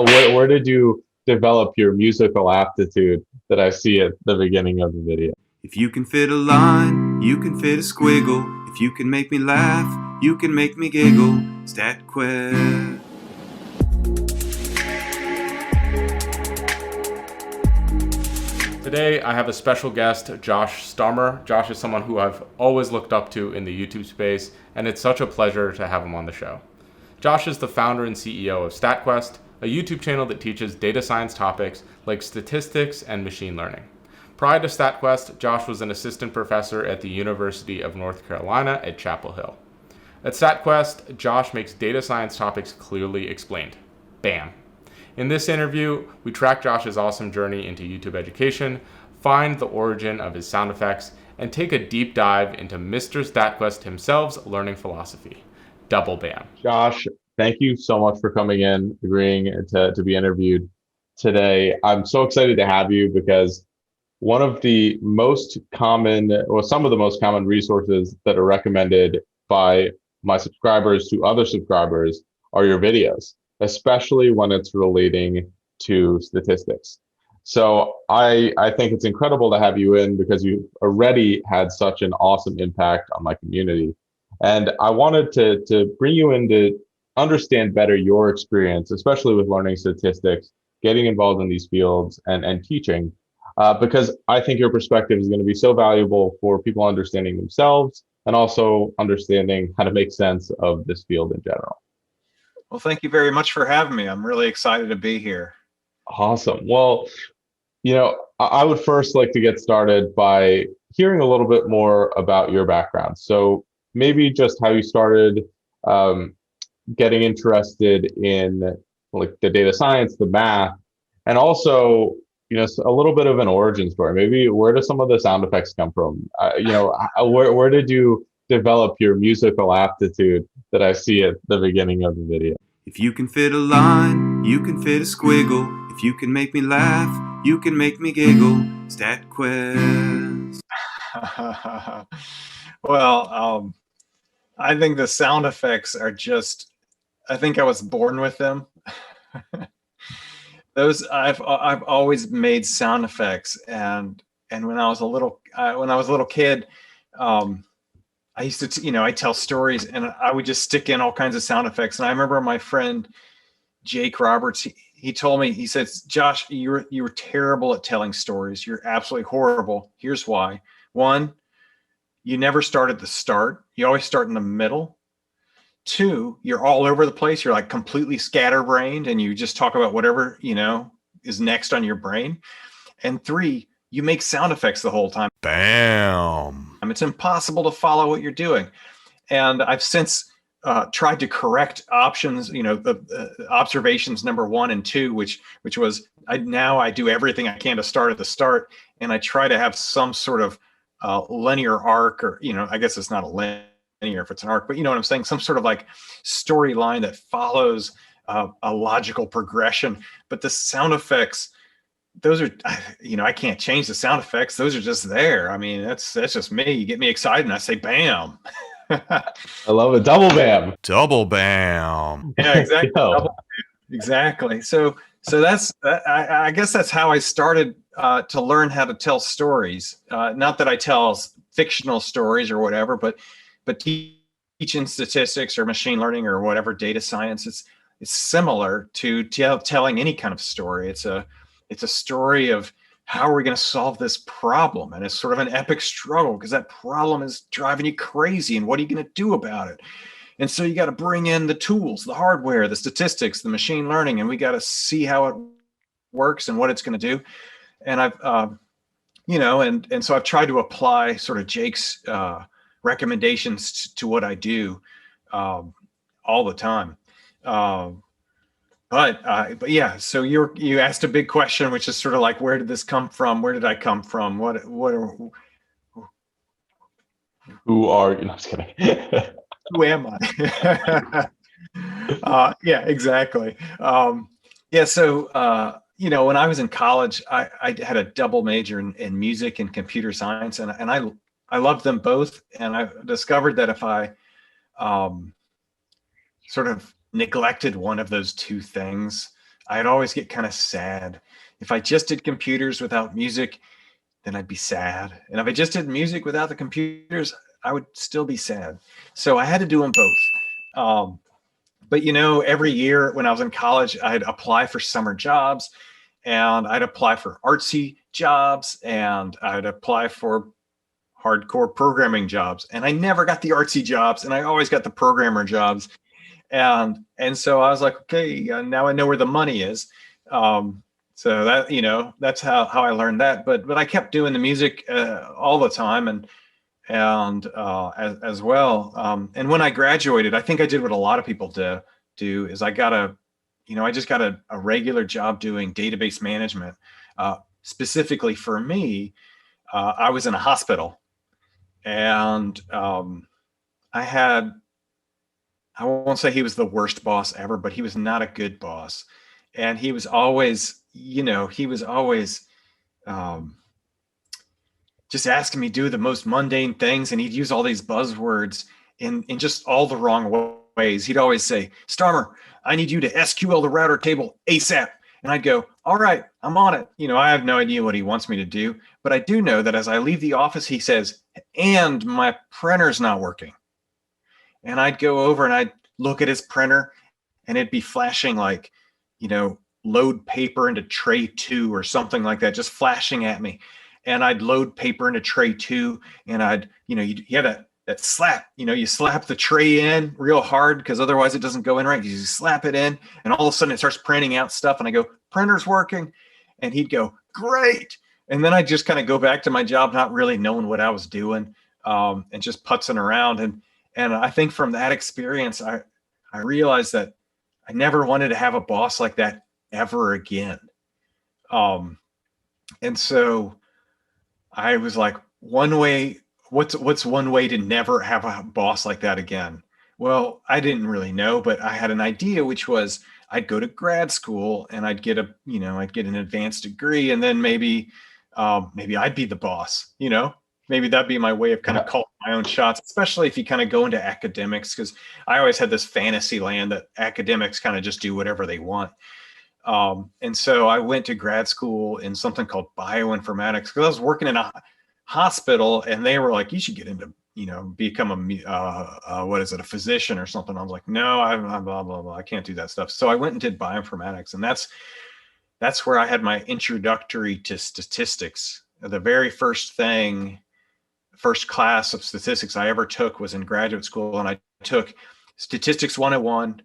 where did you develop your musical aptitude that I see at the beginning of the video? If you can fit a line, you can fit a squiggle. If you can make me laugh, you can make me giggle. StatQuest. Today, I have a special guest, Josh Starmer. Josh is someone who I've always looked up to in the YouTube space, and it's such a pleasure to have him on the show. Josh is the founder and CEO of StatQuest, a YouTube channel that teaches data science topics like statistics and machine learning. Prior to StatQuest, Josh was an assistant professor at the University of North Carolina at Chapel Hill. At StatQuest, Josh makes data science topics clearly explained. Bam! In this interview, we track Josh's awesome journey into YouTube education, find the origin of his sound effects, and take a deep dive into Mr. StatQuest himself's learning philosophy. Double bam. Josh, thank you so much for coming in, agreeing to be interviewed today. I'm so excited to have you because one of the most common, or some of the most common resources that are recommended by my subscribers to other subscribers are your videos, especially when it's relating to statistics. So I think it's incredible to have you in because you've already had such an awesome impact on my community. And I wanted to bring you in to understand better your experience, especially with learning statistics, getting involved in these fields and teaching, because I think your perspective is going to be so valuable for people understanding themselves and also understanding how to make sense of this field in general. Well, thank you very much for having me. I'm really excited to be here. Awesome. Well, I would first like to get started by hearing a little bit more about your background. So maybe just how you started getting interested in like the data science, the math, and also, a little bit of an origin story. Maybe where do some of the sound effects come from? Where did you develop your musical aptitude that I see at the beginning of the video? If you can fit a line, you can fit a squiggle. If you can make me laugh, you can make me giggle. StatQuest. Well, I think the sound effects are just, I think I was born with them. I've always made sound effects, and when I was a little kid, I used to, I tell stories and I would just stick in all kinds of sound effects. And I remember my friend, Jake Roberts, he told me, he says, Josh, you were terrible at telling stories. You're absolutely horrible. Here's why. One, you never start at the start. You always start in the middle. Two, you're all over the place. You're like completely scatterbrained and you just talk about whatever, is next on your brain. And three, you make sound effects the whole time. Bam. It's impossible to follow what you're doing. And I've since tried to correct options, the observations number 1 and 2, which was I do everything I can to start at the start. And I try to have some sort of linear arc, or, I guess it's not a linear if it's an arc, but you know what I'm saying? Some sort of like storyline that follows a logical progression. But the sound effects, those are, I can't change the sound effects. Those are just there. I mean, that's just me. You get me excited and I say, bam. I love it. Double bam. Double bam. Yeah, exactly. Exactly. So that's, I guess that's how I started to learn how to tell stories. Not that I tell fictional stories or whatever, but teaching statistics or machine learning or whatever data science, it's similar to telling any kind of story. It's a story of how are we going to solve this problem? And it's sort of an epic struggle because that problem is driving you crazy. And what are you going to do about it? And so you got to bring in the tools, the hardware, the statistics, the machine learning, and we got to see how it works and what it's going to do. And I've, and so I've tried to apply sort of Jake's recommendations to what I do all the time. But yeah, so you asked a big question, which is sort of like, where did this come from? Where did I come from? Who are you? No, I'm just kidding. Who am I? Yeah, exactly. So when I was in college, I had a double major in music and computer science, and I loved them both. And I discovered that if I sort of neglected one of those two things, I'd always get kind of sad. If I just did computers without music, then I'd be sad. And if I just did music without the computers, I would still be sad. So I had to do them both. But every year when I was in college, I'd apply for summer jobs, and I'd apply for artsy jobs, and I'd apply for hardcore programming jobs. And I never got the artsy jobs, and I always got the programmer jobs. And so I was like, okay, now I know where the money is. So that, that's how I learned that. But I kept doing the music all the time, and as well. And when I graduated, I think I did what a lot of people do is I just got a regular job doing database management. Specifically for me, I was in a hospital, and I won't say he was the worst boss ever, but he was not a good boss. And he was always, just asking me to do the most mundane things. And he'd use all these buzzwords in just all the wrong ways. He'd always say, Starmer, I need you to SQL the router table ASAP. And I'd go, all right, I'm on it. I have no idea what he wants me to do, but I do know that as I leave the office, he says, and my printer's not working. And I'd go over and I'd look at his printer, and it'd be flashing like, load paper into tray 2 or something like that, just flashing at me. And I'd load paper into tray 2, and I'd, you have that slap, you slap the tray in real hard because otherwise it doesn't go in right. You slap it in, and all of a sudden it starts printing out stuff, and I go, printer's working. And he'd go, great. And then I just kind of go back to my job, not really knowing what I was doing, and just putzing around. And I think from that experience, I realized that I never wanted to have a boss like that ever again. And so I was like, what's one way to never have a boss like that again? Well, I didn't really know, but I had an idea, which was I'd go to grad school and I'd get an advanced degree, and then maybe I'd be the boss, maybe that'd be my way of kind of calling my own shots, especially if you kind of go into academics, because I always had this fantasy land that academics kind of just do whatever they want. And so I went to grad school in something called bioinformatics because I was working in a hospital, and they were like, you should get into, become a physician or something. I was like, no, I'm blah, blah, blah. I can't do that stuff. So I went and did bioinformatics, and that's where I had my introductory to statistics. The very first class of statistics I ever took was in graduate school, and I took Statistics 101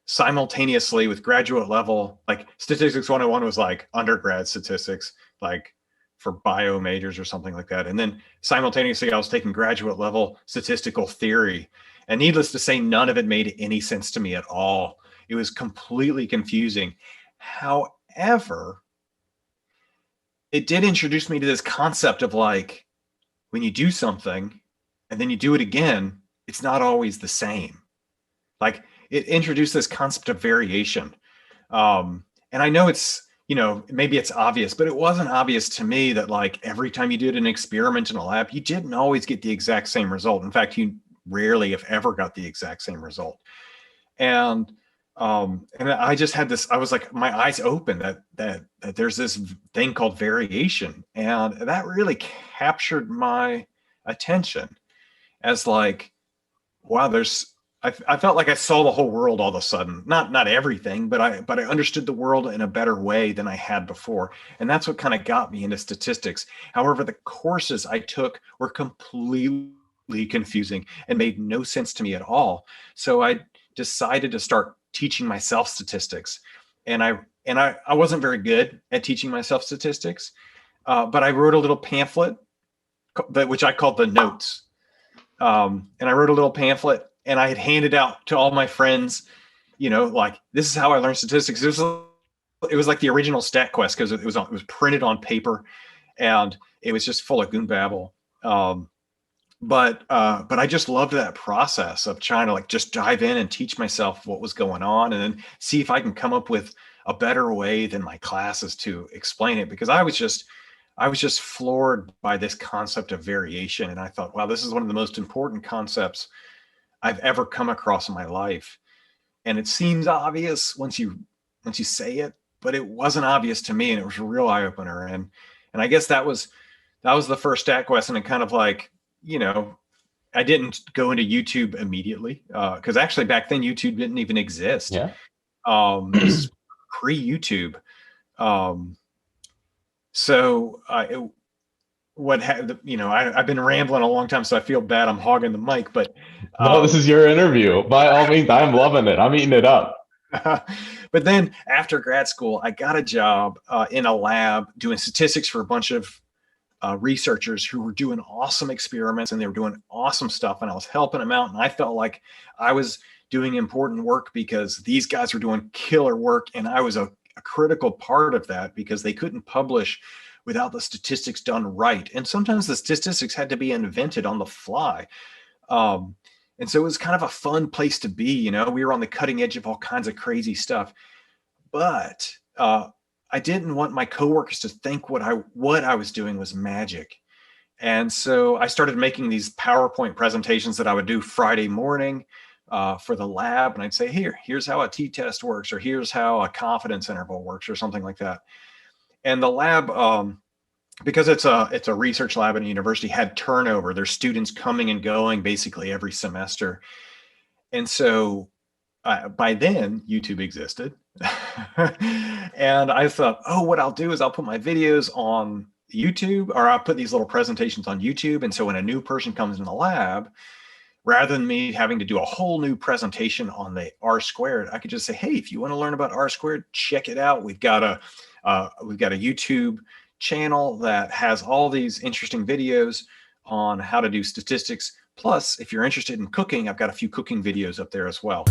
simultaneously with graduate level. Like Statistics 101 was like undergrad statistics, like for bio majors or something like that. And then simultaneously, I was taking graduate level statistical theory. And needless to say, none of it made any sense to me at all. It was completely confusing. However, it did introduce me to this concept of like, when you do something and then you do it again, it's not always the same. Like it introduced this concept of variation. And I know it's, maybe it's obvious, but it wasn't obvious to me that like every time you did an experiment in a lab, you didn't always get the exact same result. In fact, you rarely, if ever, got the exact same result. And I just had this, I was like, my eyes open that there's this thing called variation. And that really captured my attention as like, wow, I felt like I saw the whole world all of a sudden. Not everything, but I understood the world in a better way than I had before. And that's what kind of got me into statistics. However, the courses I took were completely confusing and made no sense to me at all. So I decided to start teaching myself statistics. And I wasn't very good at teaching myself statistics, but I wrote a little pamphlet, which I called the notes. And I wrote a little pamphlet, and I had handed out to all my friends, like, this is how I learned statistics. It was like the original StatQuest because it was printed on paper, and it was just full of goon babble. But I just loved that process of trying to like just dive in and teach myself what was going on, and then see if I can come up with a better way than my classes to explain it, because I was just floored by this concept of variation. And I thought, wow, this is one of the most important concepts I've ever come across in my life. And it seems obvious once you say it, but it wasn't obvious to me, and it was a real eye opener. And I guess that was the first StatQuest, and it kind of like, I didn't go into YouTube immediately because actually back then YouTube didn't even exist. Yeah. This is pre-YouTube. I've been rambling a long time, so I feel bad I'm hogging the mic, but No, this is your interview. By all means, I'm loving it. I'm eating it up. But then after grad school, I got a job in a lab doing statistics for a bunch of researchers who were doing awesome experiments, and they were doing awesome stuff, and I was helping them out, and I felt like I was doing important work because these guys were doing killer work, and I was a critical part of that because they couldn't publish without the statistics done right. And sometimes the statistics had to be invented on the fly. And so it was kind of a fun place to be. We were on the cutting edge of all kinds of crazy stuff. But I didn't want my coworkers to think what I was doing was magic. And so I started making these PowerPoint presentations that I would do Friday morning for the lab. And I'd say, here's how a t-test works, or here's how a confidence interval works, or something like that. And the lab, because it's a research lab at a university, had turnover. There's students coming and going basically every semester. And so by then, YouTube existed. And I thought, what I'll do is I'll put my videos on YouTube, or I'll put these little presentations on YouTube. And so when a new person comes in the lab, rather than me having to do a whole new presentation on the R squared, I could just say, hey, if you want to learn about R squared, check it out. We've got a YouTube channel that has all these interesting videos on how to do statistics. Plus, if you're interested in cooking, I've got a few cooking videos up there as well.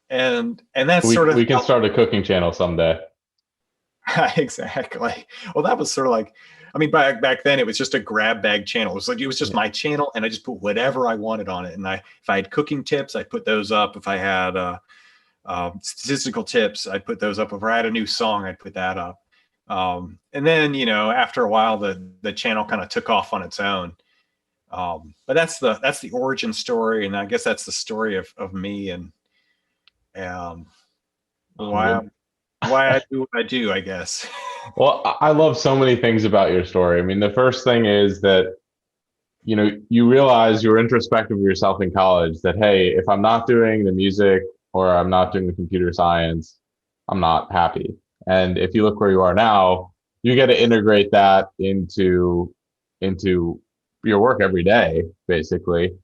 And that's we can start a cooking channel someday. Exactly. Well, that was sort of like, back then it was just a grab bag channel. It was just my channel, and I just put whatever I wanted on it. And if I had cooking tips, I'd put those up. If I had statistical tips, I'd put those up. If I had a new song, I'd put that up. And then, after a while, the channel kind of took off on its own. But that's the origin story, and I guess that's the story of me and why I do what I do, I guess. Well, I love so many things about your story. The first thing is that, you realize, you were introspective of yourself in college, that, hey, if I'm not doing the music or I'm not doing the computer science, I'm not happy. And if you look where you are now, you get to integrate that into your work every day, basically.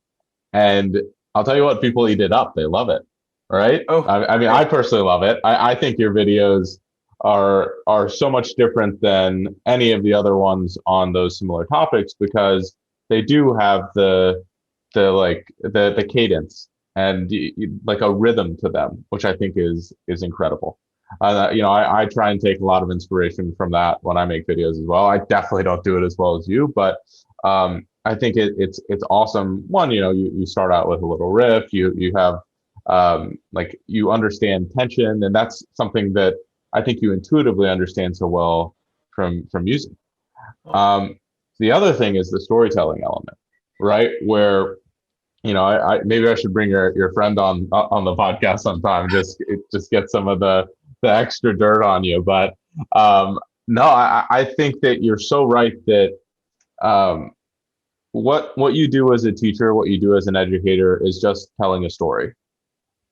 And I'll tell you what, people eat it up. They love it. Right? I personally love it. I think your videos are so much different than any of the other ones on those similar topics, because they do have the cadence and like a rhythm to them, which I think is incredible. I try and take a lot of inspiration from that when I make videos as well. I definitely don't do it as well as you, but I think it's awesome. One, you start out with a little riff. You have you understand tension, and that's something that I think you intuitively understand so well from music. The other thing is the storytelling element, right? Where, I maybe I should bring your friend on the podcast sometime, just get some of the extra dirt on you. But no, I think that you're so right that what you do as a teacher, what you do as an educator, is just telling a story.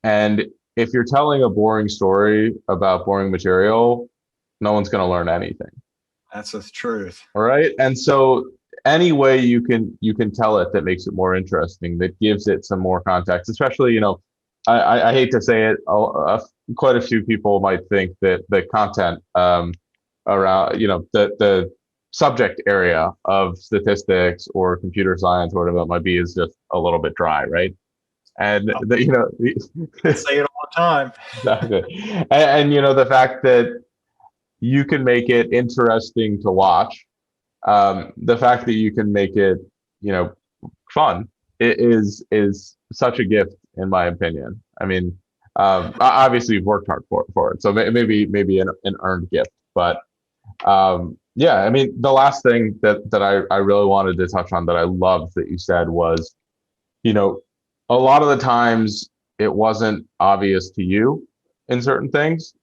And if you're telling a boring story about boring material, no one's going to learn anything. That's the truth. All right. And so any way you can tell it that makes it more interesting, that gives it some more context, especially, I hate to say it, quite a few people might think that the content around, the subject area of statistics or computer science or whatever it might be is just a little bit dry, right? And I say it all the time. Exactly. And the fact that you can make it interesting to watch, the fact that you can make it, fun, it is such a gift, in my opinion. Obviously you've worked hard for it, so maybe an earned gift. But yeah, the last thing that I really wanted to touch on that I loved that you said was, a lot of the times it wasn't obvious to you in certain things,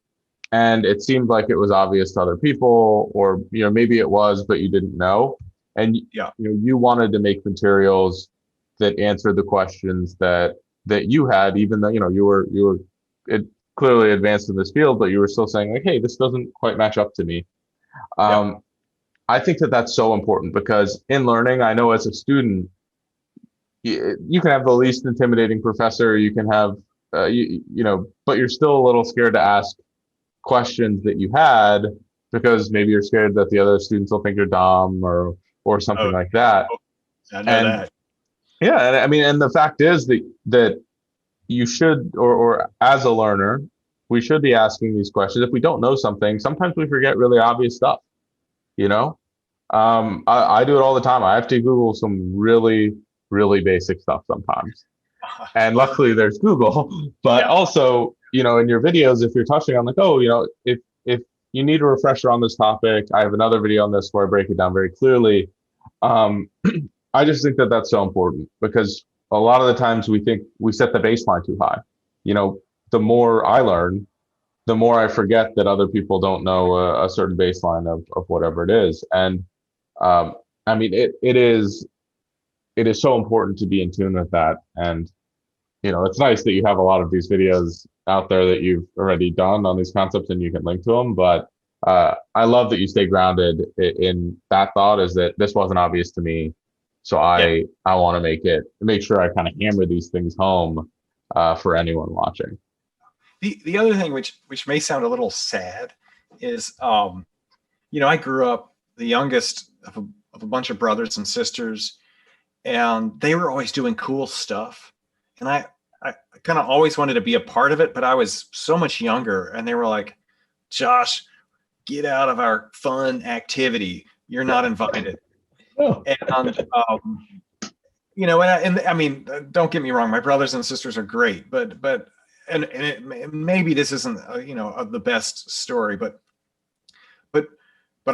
and it seemed like it was obvious to other people, or maybe it was but you didn't know, and Yeah. you wanted to make materials that answered the questions that you had, even though you were it, clearly advanced in this field, but you were still saying like, hey, this doesn't quite match up to me. Yeah. I think that that's so important, because in learning, I know as a student, you can have the least intimidating professor, you can have but you're still a little scared to ask questions that you had, because maybe you're scared that the other students will think you're dumb, or something Oh, like that. I know And that. yeah, and I mean, and the fact is that you should, or as a learner, we should be asking these questions. If we don't know something, sometimes we forget really obvious stuff, you know. I do it all the time. I have to Google some really, really basic stuff sometimes. And luckily there's Google, but Yeah. also, in your videos, if you're touching on like, oh, if you need a refresher on this topic, I have another video on this where I break it down very clearly. Um, I just think that that's so important, because a lot of the times we think we set the baseline too high. The more I learn, the more I forget that other people don't know a certain baseline of whatever it is. And I mean, it is so important to be in tune with that. And it's nice that you have a lot of these videos out there that you've already done on these concepts and you can link to them. But I love that you stay grounded in that thought, is that this wasn't obvious to me. So I want to make sure I kind of hammer these things home for anyone watching. The other thing, which may sound a little sad, is I grew up the youngest of a bunch of brothers and sisters, and they were always doing cool stuff, and I kind of always wanted to be a part of it, but I was so much younger, and they were like, Josh, get out of our fun activity. You're not invited. Oh. And and I mean, don't get me wrong, my brothers and sisters are great, but maybe this isn't the best story, but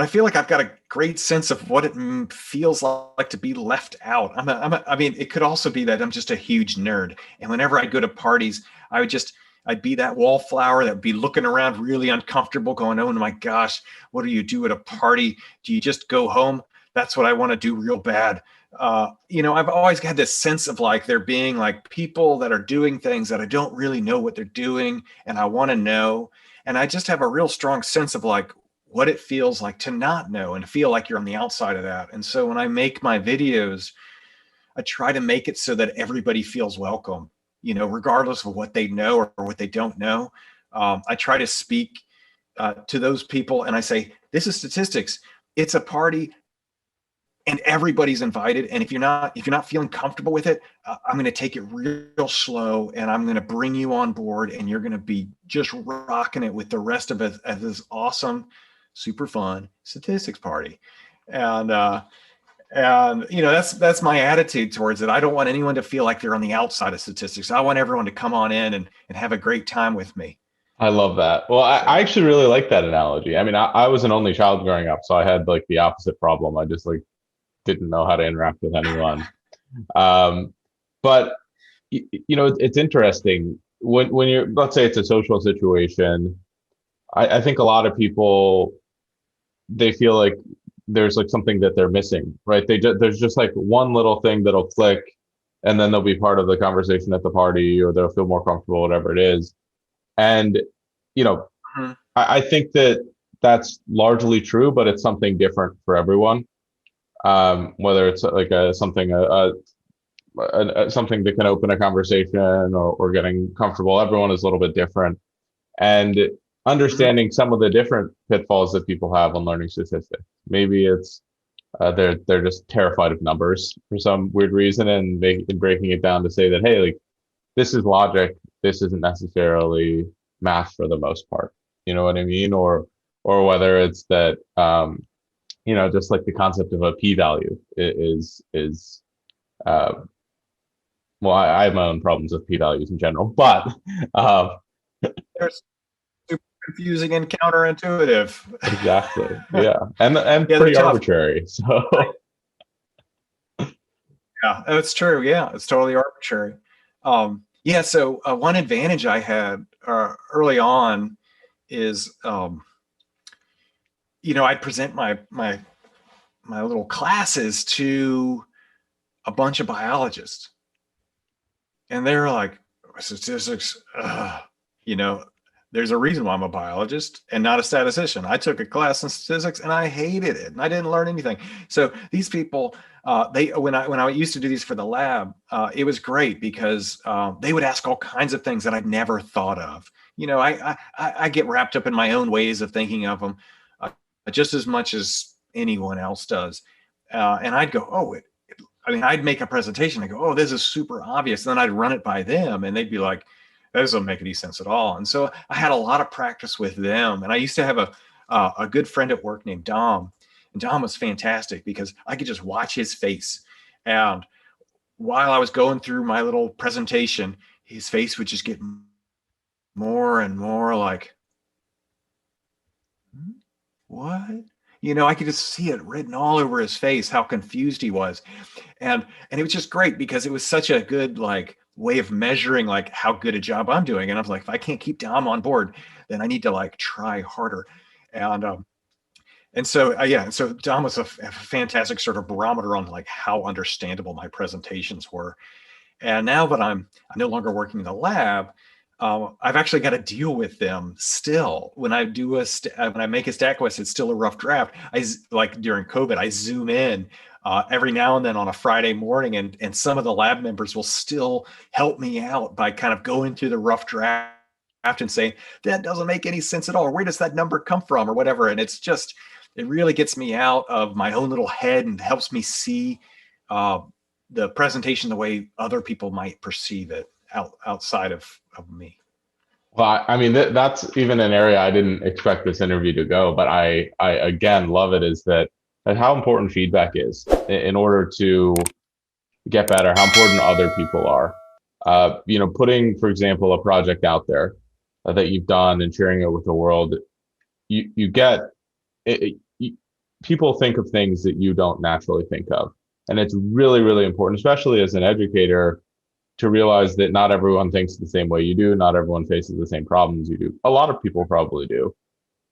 I feel like I've got a great sense of what it feels like to be left out. I mean, it could also be that I'm just a huge nerd, and whenever I go to parties, I'd be that wallflower that would be looking around really uncomfortable, going, oh my gosh, what do you do at a party? Do you just go home? That's what I want to do real bad. I've always had this sense of like there being like people that are doing things that I don't really know what they're doing, and I want to know. And I just have a real strong sense of like what it feels like to not know and feel like you're on the outside of that. And so when I make my videos, I try to make it so that everybody feels welcome, regardless of what they know or what they don't know. I try to speak to those people, and I say, this is statistics. It's a party, and everybody's invited. And if you're not feeling comfortable with it, I'm going to take it real slow, and I'm going to bring you on board, and you're going to be just rocking it with the rest of it at this awesome, super fun statistics party. And that's my attitude towards it. I don't want anyone to feel like they're on the outside of statistics. I want everyone to come on in and have a great time with me. I love that. Well, I actually really like that analogy. I mean, I was an only child growing up, so I had like the opposite problem. I just like didn't know how to interact with anyone. But it's interesting when you're, let's say it's a social situation. I think a lot of people, they feel like there's like something that they're missing, right? There's just like one little thing that'll click, and then they'll be part of the conversation at the party, or they'll feel more comfortable, whatever it is. And I think that that's largely true, but it's something different for everyone. Whether it's like something that can open a conversation, or getting comfortable, everyone is a little bit different. And understanding some of the different pitfalls that people have when learning statistics. Maybe it's they're just terrified of numbers for some weird reason, and breaking it down to say that, hey, like, this is logic, this isn't necessarily math for the most part. You know what I mean? Or whether it's that just like the concept of a p-value is well, I have my own problems with p-values in general, but They're super confusing and counterintuitive. exactly, yeah, and Yeah, pretty tough. arbitrary. So yeah, that's true. Yeah, it's totally arbitrary. Yeah, so one advantage I had early on is, I'd present my little classes to a bunch of biologists, and they were like, statistics, there's a reason why I'm a biologist and not a statistician. I took a class in statistics and I hated it and I didn't learn anything. So these people, when I used to do these for the lab, it was great because they would ask all kinds of things that I'd never thought of. I get wrapped up in my own ways of thinking of them just as much as anyone else does. And I'd go, I'd make a presentation and go, oh, this is super obvious. And then I'd run it by them and they'd be like, that doesn't make any sense at all. And so I had a lot of practice with them. And I used to have a good friend at work named Dom. And Dom was fantastic because I could just watch his face. And while I was going through my little presentation, his face would just get more and more like, what? I could just see it written all over his face, how confused he was. And it was just great because it was such a good way of measuring how good a job I'm doing. And I was like, if I can't keep Dom on board, then I need to try harder. And so Dom was a fantastic sort of barometer on how understandable my presentations were. And now that I'm no longer working in the lab, I've actually got to deal with them still. When I do when I make a StatQuest, it's still a rough draft. During COVID, I zoom in every now and then on a Friday morning, and some of the lab members will still help me out by kind of going through the rough draft and saying, that doesn't make any sense at all. Or where does that number come from or whatever? And it really gets me out of my own little head and helps me see the presentation the way other people might perceive it outside of me. Well, I mean, that's even an area I didn't expect this interview to go, but I again love it, is that how important feedback is in order to get better, how important other people are. Putting, for example, a project out there that you've done and sharing it with the world, you get it, people think of things that you don't naturally think of. And it's really, really important, especially as an educator, to realize that not everyone thinks the same way you do. Not everyone faces the same problems you do. A lot of people probably do,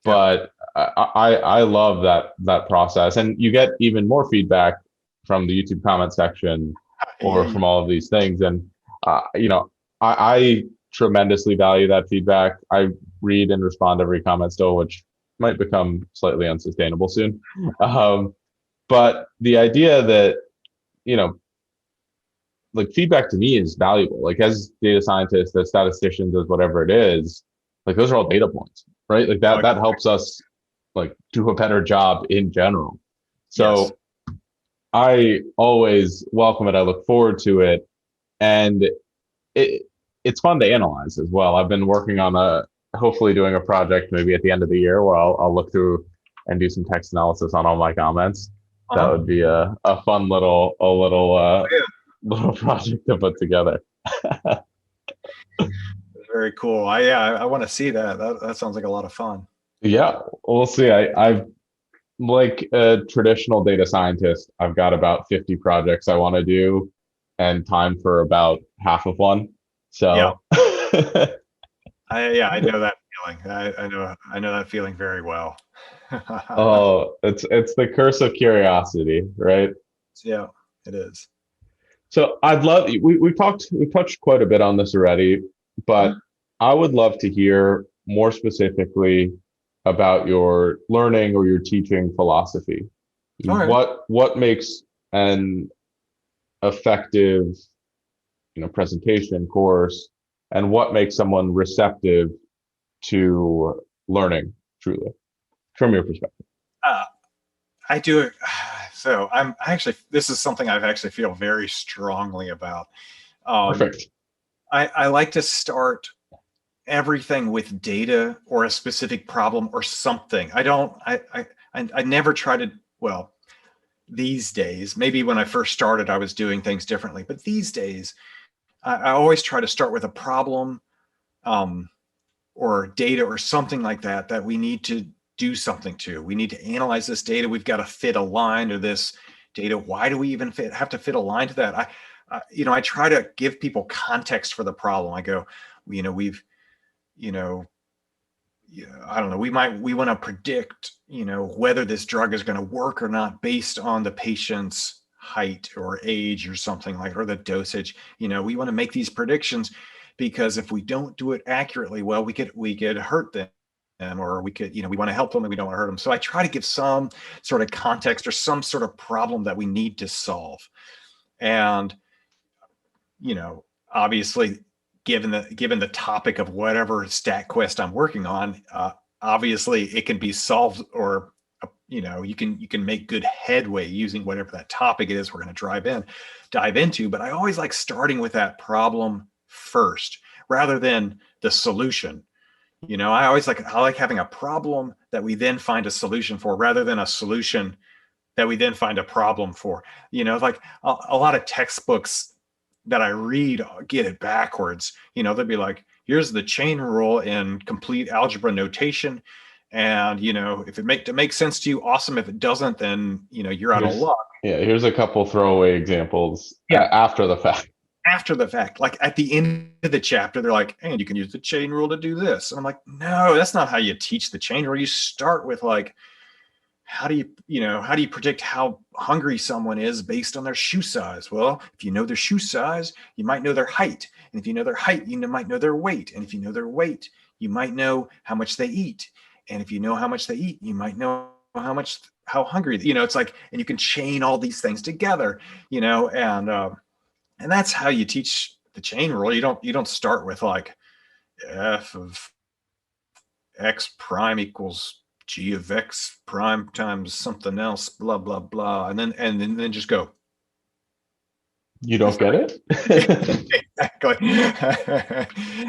but I love that process. And you get even more feedback from the YouTube comment section or from all of these things. And, I tremendously value that feedback. I read and respond to every comment still, which might become slightly unsustainable soon. But the idea that, feedback to me is valuable. As data scientists, as statisticians, as whatever it is, those are all data points, right? That helps us do a better job in general. So yes. I always welcome it. I look forward to it. And it's fun to analyze as well. I've been working on hopefully doing a project maybe at the end of the year where I'll look through and do some text analysis on all my comments. That would be a fun little project to put together. Very cool. I want to see that. That sounds like a lot of fun. Yeah, we'll see. I've like a traditional data scientist, I've got about 50 projects I want to do and time for about half of one. So yeah. I know that feeling. I know that feeling very well. Oh, it's the curse of curiosity, right? Yeah, it is. So I'd love, we touched quite a bit on this already, but I would love to hear more specifically about your learning or your teaching philosophy. Right. What makes an effective, presentation course, and what makes someone receptive to learning truly, from your perspective? I do. So this is something I've actually feel very strongly about. Perfect. I like to start everything with data or a specific problem or something. I never try to, well, these days, maybe when I first started, I was doing things differently, but these days, I always try to start with a problem or data or something like that we need to do something to. We need to analyze this data. We've got to fit a line to this data. Why do we even have to fit a line to that? I try to give people context for the problem. I go, we've, I don't know, we want to predict, whether this drug is going to work or not based on the patient's height or age or something like, or the dosage. We want to make these predictions because if we don't do it accurately, well, we could hurt them, or we could, we want to help them and we don't want to hurt them. So I try to give some sort of context or some sort of problem that we need to solve. And, obviously, given the topic of whatever StatQuest I'm working on, obviously it can be solved, or you can make good headway using whatever that topic is we're going to dive into. But I always like starting with that problem first rather than the solution. I like having a problem that we then find a solution for, rather than a solution that we then find a problem for. Like a lot of textbooks that I read get it backwards. They'll be like, here's the chain rule in complete algebra notation. And, if it makes sense to you, awesome. If it doesn't, then, you're out of luck. Yeah. Here's a couple throwaway examples after the fact. After the fact, like at the end of the chapter, they're like, and you can use the chain rule to do this. And I'm like, no, that's not how you teach the chain rule. You start with like, how do you predict how hungry someone is based on their shoe size? Well, if you know their shoe size, you might know their height. And if you know their height, you might know their weight. And if you know their weight, you might know how much they eat. And if you know how much they eat, you might know how hungry, it's like, and you can chain all these things together, and that's how you teach the chain rule. You don't start with like f of x prime equals g of x prime times something else, blah, blah, blah. And then just go. You don't get it? Exactly.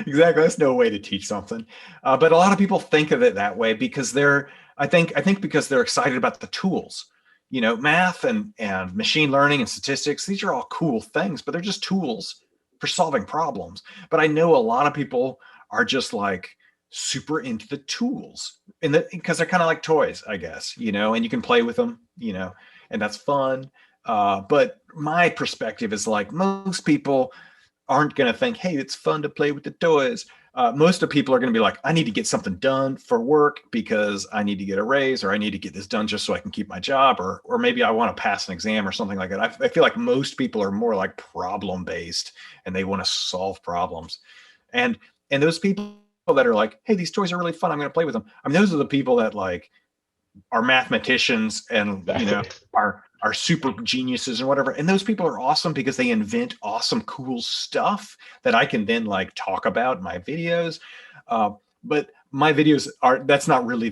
Exactly. That's no way to teach something. But a lot of people think of it that way because I think because they're excited about the tools. Math and machine learning and statistics, these are all cool things, but they're just tools for solving problems. But I know a lot of people are just like super into the tools because they're kind of like toys, I guess, and you can play with them, and that's fun. But my perspective is like, most people aren't going to think, hey, it's fun to play with the toys. Most of the people are going to be like, I need to get something done for work because I need to get a raise, or I need to get this done just so I can keep my job, or maybe I want to pass an exam or something like that. I feel like most people are more like problem based and they want to solve problems. And those people that are like, hey, these toys are really fun, I'm going to play with them. I mean, those are the people that like are mathematicians and, are super geniuses and whatever. And those people are awesome because they invent awesome, cool stuff that I can then like talk about in my videos. But my videos that's not really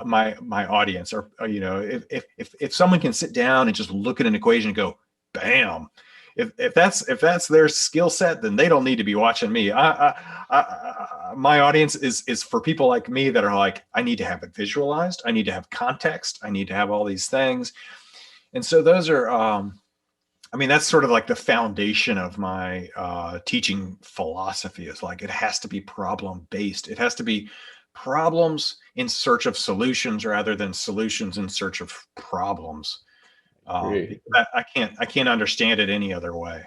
my audience. Or, if someone can sit down and just look at an equation and go, bam, if that's their skill set, then they don't need to be watching me. My audience is for people like me that are like, I need to have it visualized. I need to have context. I need to have all these things. And so those are, that's sort of like the foundation of my teaching philosophy, is like, it has to be problem based. It has to be problems in search of solutions rather than solutions in search of problems. I can't understand it any other way.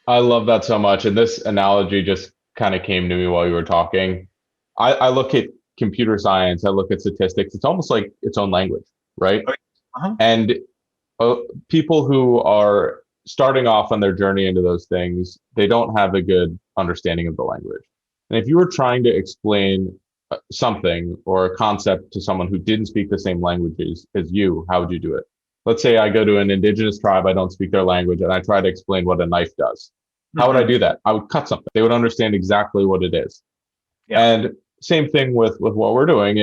I love that so much. And this analogy just kind of came to me while you were talking. I look at computer science, I look at statistics. It's almost like its own language, right? Uh-huh. And people who are starting off on their journey into those things, they don't have a good understanding of the language. And if you were trying to explain something or a concept to someone who didn't speak the same languages as you, how would you do it? Let's say I go to an indigenous tribe, I don't speak their language, and I try to explain what a knife does. How would I do that? I would cut something. They would understand exactly what it is. Yeah. And same thing with what we're doing.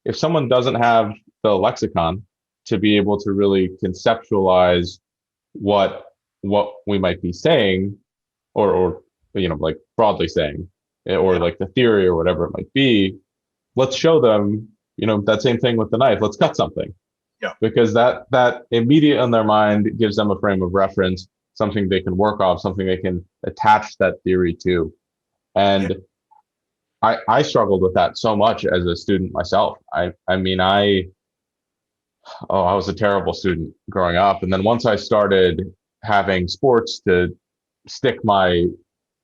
If someone doesn't have the lexicon to be able to really conceptualize what we might be saying, or like broadly saying, or like the theory or whatever it might be, let's show them, that same thing with the knife. Let's cut something. Yeah. Because that immediate in their mind gives them a frame of reference, something they can work off, something they can attach that theory to. And I struggled with that so much as a student myself. I was a terrible student growing up. And then once I started having sports to stick my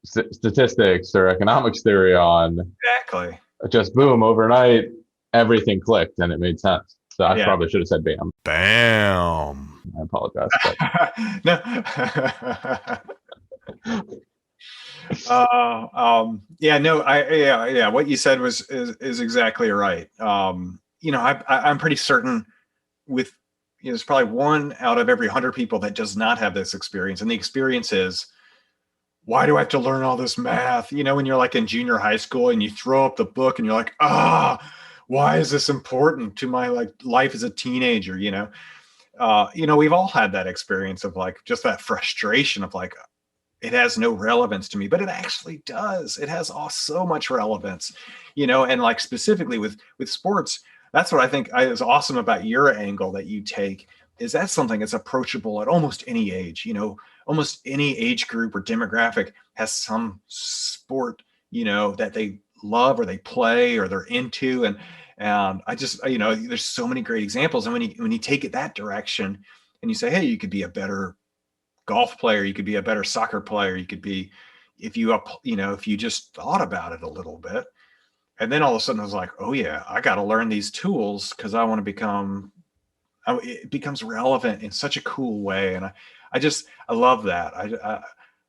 statistics or economics theory on. Exactly. Just boom, overnight, everything clicked and it made sense. So I probably should have said bam. Bam. I apologize. But. No. Yeah. What you said is exactly right. I'm pretty certain with, there's probably 1 out of every 100 people that does not have this experience. And the experience is, why do I have to learn all this math? When you're like in junior high school and you throw up the book and you're like, why is this important to my life as a teenager? We've all had that experience of just that frustration of it has no relevance to me, but it actually does. It has so much relevance, and specifically with sports. That's what I think is awesome about your angle that you take, is that's something that's approachable at almost any age. Almost any age group or demographic has some sport, that they love or they play or they're into. And I just, there's so many great examples. And when you take it that direction and you say, hey, you could be a better golf player, you could be a better soccer player, you could be, if you just thought about it a little bit. And then all of a sudden I was like, oh yeah, I got to learn these tools because I want to it becomes relevant in such a cool way. And I love that.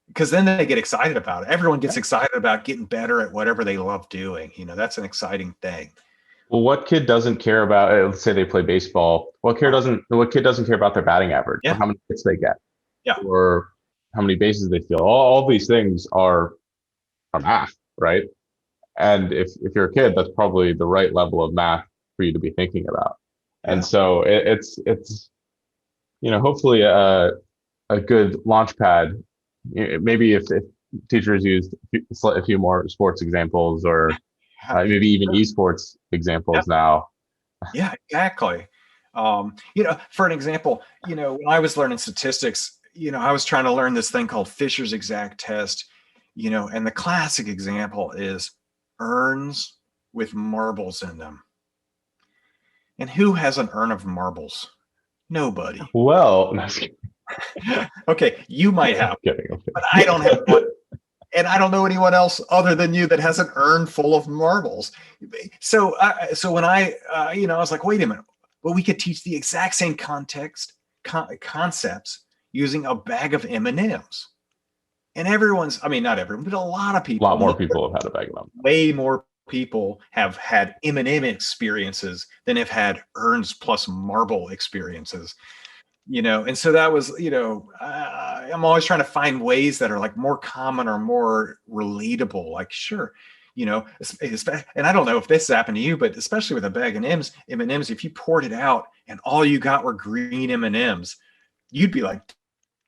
Because then they get excited about it. Everyone gets excited about getting better at whatever they love doing. That's an exciting thing. Well, what kid doesn't care about, let's say they play baseball, what kid doesn't care about their batting average, or how many hits they get, or how many bases they steal? All these things are math, right? And if you're a kid, that's probably the right level of math for you to be thinking about. And so it's hopefully a good launch pad. Maybe if teachers used a few more sports examples, or maybe even esports examples now. Yeah, exactly. For an example, when I was learning statistics, I was trying to learn this thing called Fisher's exact test, and the classic example is urns with marbles in them. And who has an urn of marbles? Nobody. Well, okay, you might have, okay. But I don't have one. And I don't know anyone else other than you that has an urn full of marbles. So when I was like, wait a minute, well, we could teach the exact same concepts using a bag of M&Ms. And not everyone, but a lot of people. A lot more people have had a bag of M&Ms. Way more people have had M&M experiences than have had urns plus marble experiences. And so that was, I'm always trying to find ways that are more common or more relatable. Sure, and I don't know if this happened to you, but especially with a bag of M&Ms, if you poured it out and all you got were green M&Ms, you'd be like,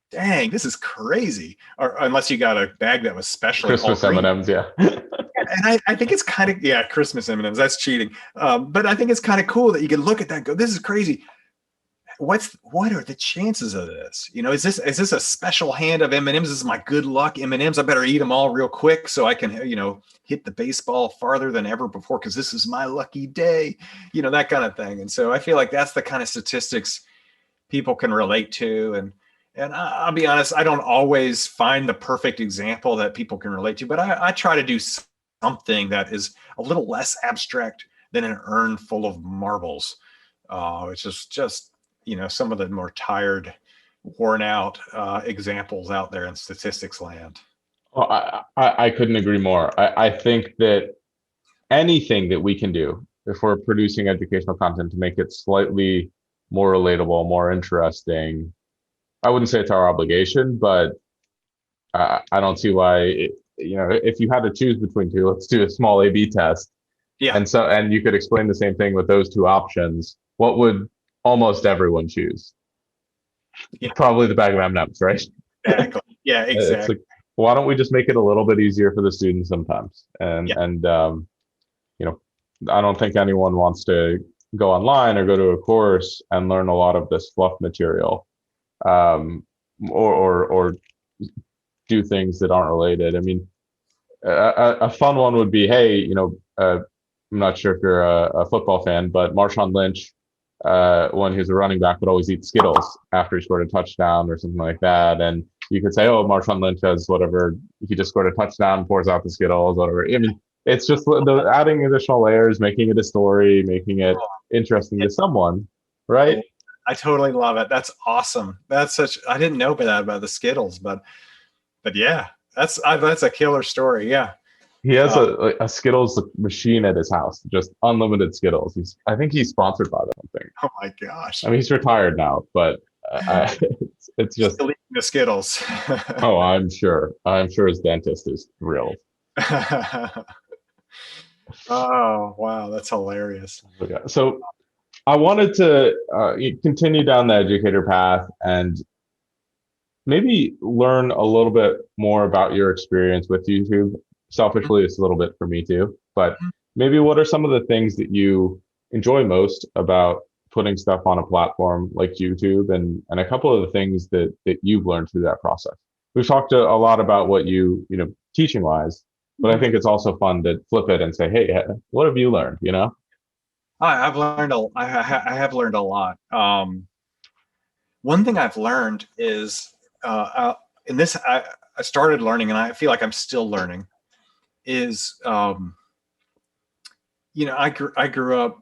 dang, this is crazy. Or unless you got a bag that was specially Christmas M&Ms, yeah. And I think it's kind of, Christmas M&Ms, that's cheating. But I think it's kind of cool that you can look at that and go, this is crazy. What are the chances of this? Is this a special hand of M&Ms? This is my good luck M&Ms. I better eat them all real quick so I can, hit the baseball farther than ever before because this is my lucky day, that kind of thing. And so I feel like that's the kind of statistics people can relate to. And I'll be honest, I don't always find the perfect example that people can relate to, but I try to do something that is a little less abstract than an urn full of marbles, which is just some of the more tired, worn out examples out there in statistics land. Well, I couldn't agree more. I think that anything that we can do, if we're producing educational content, to make it slightly more relatable, more interesting, I wouldn't say it's our obligation, but I don't see why, if you had to choose between two, let's do a small A/B test. Yeah. And you could explain the same thing with those two options. What would almost everyone choose? Yeah. Probably the bag of M&Ms, right? Exactly. Yeah, exactly. Why don't we just make it a little bit easier for the students sometimes? And I don't think anyone wants to go online or go to a course and learn a lot of this fluff material, or do things that aren't related. I mean, a fun one would be, hey, I'm not sure if you're a football fan, but Marshawn Lynch, when he was a running back, would always eat Skittles after he scored a touchdown or something like that. And you could say, oh, Marshawn Lynch has whatever, he just scored a touchdown, pours out the Skittles, whatever. I mean, it's just the adding additional layers, making it a story, making it interesting to someone, right? I totally love it. That's awesome. I didn't know about the Skittles, but yeah, that's a killer story. Yeah. He has a Skittles machine at his house, just unlimited Skittles. I think he's sponsored by something. Oh my gosh. I mean, he's retired now, but it's just still eating the Skittles. Oh, I'm sure. I'm sure his dentist is thrilled. Oh wow, that's hilarious. So I wanted to continue down the educator path and maybe learn a little bit more about your experience with YouTube. Selfishly, it's a little bit for me too, but maybe what are some of the things that you enjoy most about putting stuff on a platform like YouTube, and a couple of the things that you've learned through that process? We've talked a lot about what you know, teaching wise, but I think it's also fun to flip it and say, hey, what have you learned, you know? I have learned a lot. One thing I've learned is, in this, I started learning, and I feel like I'm still learning, is, you know, I grew up,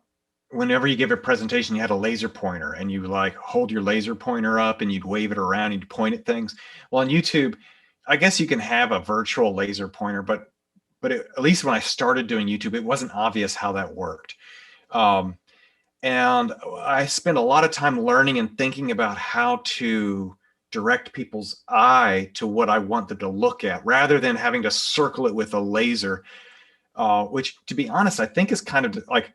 whenever you give a presentation, you had a laser pointer, and you like hold your laser pointer up and you'd wave it around and you'd point at things. Well, on YouTube, I guess you can have a virtual laser pointer, but at least when I started doing YouTube, it wasn't obvious how that worked. And I spent a lot of time learning and thinking about how to direct people's eye to what I want them to look at, rather than having to circle it with a laser, which, to be honest, I think is kind of like,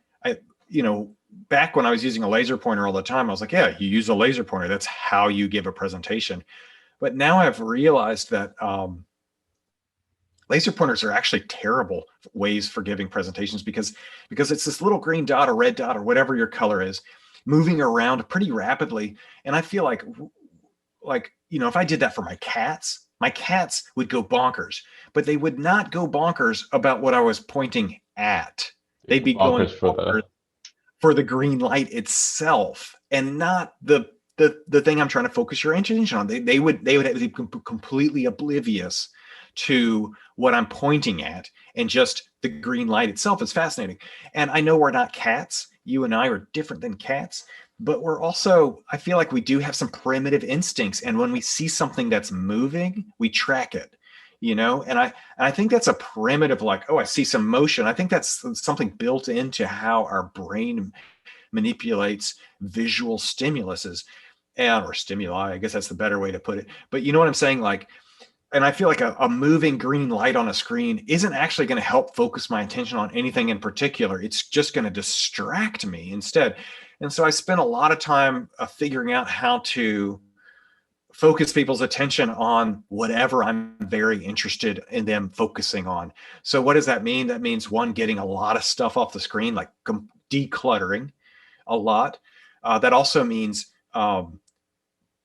back when I was using a laser pointer all the time, I was like, yeah, you use a laser pointer. That's how you give a presentation. But now I've realized that laser pointers are actually terrible ways for giving presentations, because it's this little green dot or red dot or whatever your color is moving around pretty rapidly. And I feel like, if I did that for my cats would go bonkers, but they would not go bonkers about what I was pointing at. They'd be going bonkers for the green light itself, and not the thing I'm trying to focus your attention on. They would be completely oblivious to what I'm pointing at, and just the green light itself is fascinating. And I know we're not cats. You and I are different than cats, but we're also, I feel like we do have some primitive instincts. And when we see something that's moving, we track it, and I think that's a primitive, like, oh, I see some motion. I think that's something built into how our brain manipulates visual stimuluses or stimuli. I guess that's the better way to put it. But you know what I'm saying? Like, and I feel like a moving green light on a screen isn't actually going to help focus my attention on anything in particular. It's just going to distract me instead. And so I spent a lot of time figuring out how to focus people's attention on whatever I'm very interested in them focusing on. So what does that mean? That means, one, getting a lot of stuff off the screen, like decluttering a lot. That also means,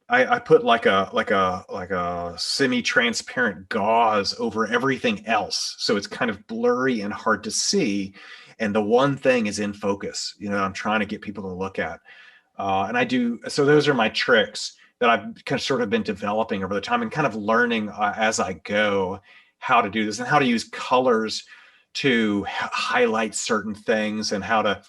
I put like a semi-transparent gauze over everything else, so it's kind of blurry and hard to see, and the one thing is in focus. I'm trying to get people to look at, and I do. So those are my tricks that I've kind of sort of been developing over the time, and kind of learning as I go how to do this, and how to use colors to highlight certain things, and how to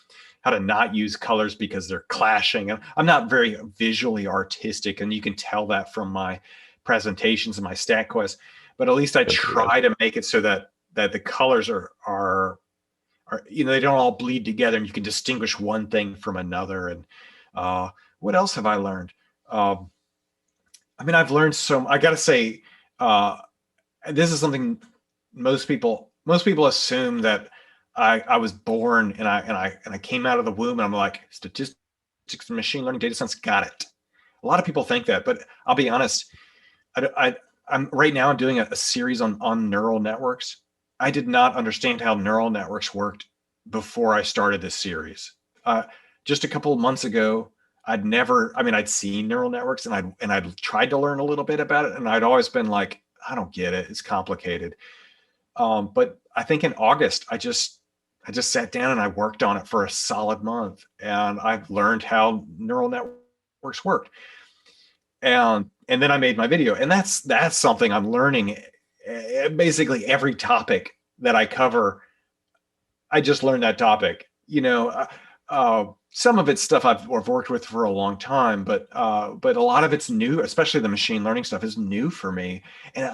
not use colors because they're clashing. And I'm not very visually artistic, and you can tell that from my presentations and my StatQuest, but at least I try to make it so that the colors are they don't all bleed together, and you can distinguish one thing from another. And what else have I learned? I've learned I gotta say, this is something most people assume, that I was born and I came out of the womb and I'm like, statistics and machine learning, data science, got it. A lot of people think that, but I'll be honest. I'm right now, I'm doing a series on neural networks. I did not understand how neural networks worked before I started this series. Just a couple of months ago, I'd seen neural networks, and I'd tried to learn a little bit about it, and I'd always been like, I don't get it. It's complicated. But I think in August, I just sat down and I worked on it for a solid month, and I've learned how neural networks work. and then I made my video, and that's something I'm learning. Basically every topic that I cover, I just learned that topic. Some of it's stuff I've worked with for a long time, but a lot of it's new, especially the machine learning stuff is new for me, and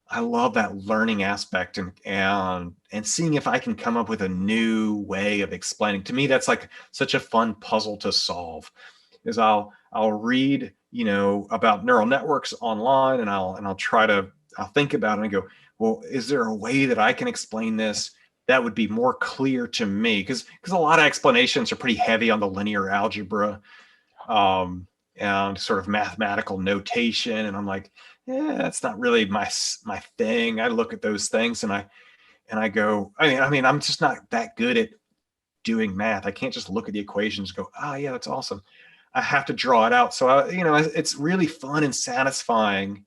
I love that learning aspect, and seeing if I can come up with a new way of explaining. To me, that's like such a fun puzzle to solve. Is I'll read about neural networks online, and I'll think about it and go, well, is there a way that I can explain this that would be more clear to me? Because a lot of explanations are pretty heavy on the linear algebra, and sort of mathematical notation, and I'm like, yeah, that's not really my thing. I look at those things and I go, I'm just not that good at doing math. I can't just look at the equations and go, oh yeah, that's awesome. I have to draw it out. So it's really fun and satisfying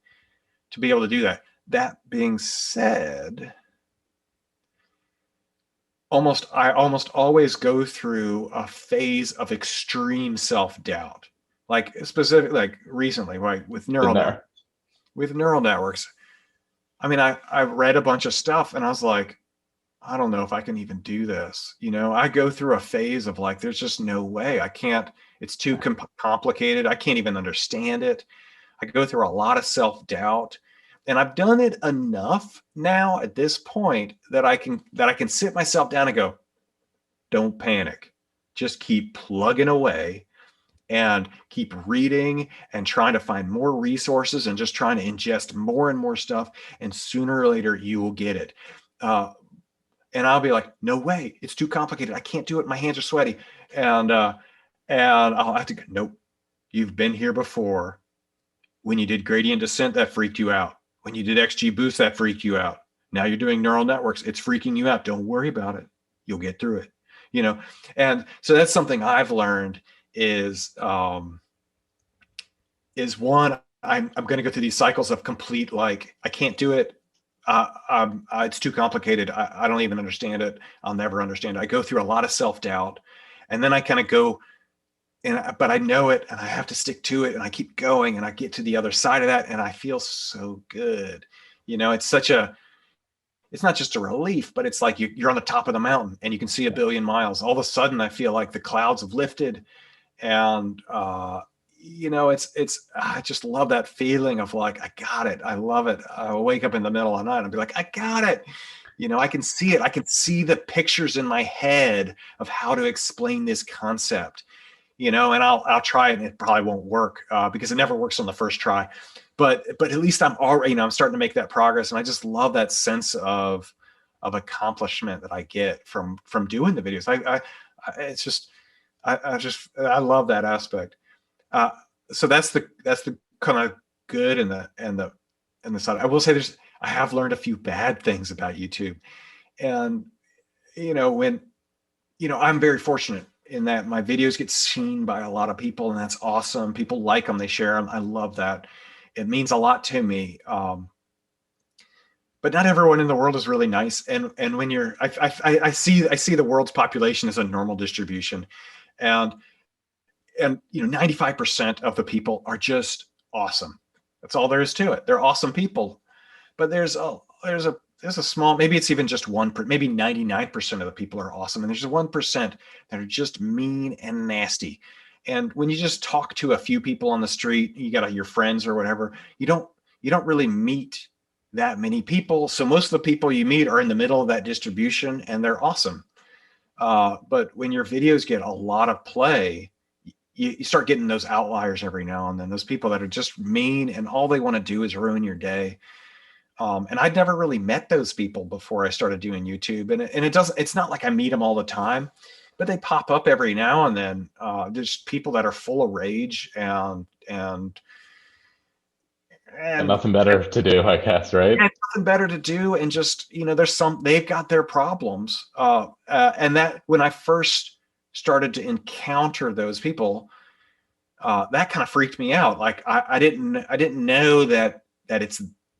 to be able to do that. That being said, I almost always go through a phase of extreme self-doubt. Like specifically, like recently, right, with neural networks. I read a bunch of stuff and I was like, I don't know if I can even do this. I go through a phase of like, there's just no way. I can't. It's too complicated. I can't even understand it. I go through a lot of self-doubt, and I've done it enough now at this point that I can sit myself down and go, don't panic. Just keep plugging away and keep reading and trying to find more resources and just trying to ingest more and more stuff. And sooner or later, you will get it. And I'll be like, no way, it's too complicated. I can't do it. My hands are sweaty. And I'll have to go, nope, you've been here before. When you did gradient descent, that freaked you out. When you did XGBoost, that freaked you out. Now you're doing neural networks. It's freaking you out. Don't worry about it. You'll get through it. And so that's something I've learned is one, I'm going to go through these cycles of complete, like, I can't do it. It's too complicated. I don't even understand it. I'll never understand it. I go through a lot of self-doubt, and then I kind of go, but I know it and I have to stick to it, and I keep going, and I get to the other side of that, and I feel so good. It's not just a relief, but it's like you're on the top of the mountain and you can see a billion miles. All of a sudden I feel like the clouds have lifted, and I just love that feeling of like, I got it. I love it. I'll wake up in the middle of the night and be like, I got it. I can see it. I can see the pictures in my head of how to explain this concept, and I'll try it, and it probably won't work because it never works on the first try. But at least I'm already, I'm starting to make that progress. And I just love that sense of accomplishment that I get from doing the videos. I love that aspect. So that's the kind of good and the side. I will say I have learned a few bad things about YouTube, and I'm very fortunate in that my videos get seen by a lot of people, and that's awesome. People like them, they share them. I love that. It means a lot to me. But not everyone in the world is really nice. And when I see the world's population as a normal distribution, and 95% of the people are just awesome. That's all there is to it. They're awesome people. But there's a small, maybe it's even just maybe 99% of the people are awesome, and there's 1% that are just mean and nasty. And when you just talk to a few people on the street, you got your friends or whatever, you don't really meet that many people. So most of the people you meet are in the middle of that distribution, and they're awesome. But when your videos get a lot of play, you start getting those outliers every now and then, those people that are just mean and all they want to do is ruin your day. And I'd never really met those people before I started doing YouTube. And it's not like I meet them all the time, but they pop up every now and then. There's people that are full of rage and nothing better to do, I guess, right? Nothing better to do. And just, they've got their problems. And that when I first started to encounter those people, that kind of freaked me out. Like I didn't know that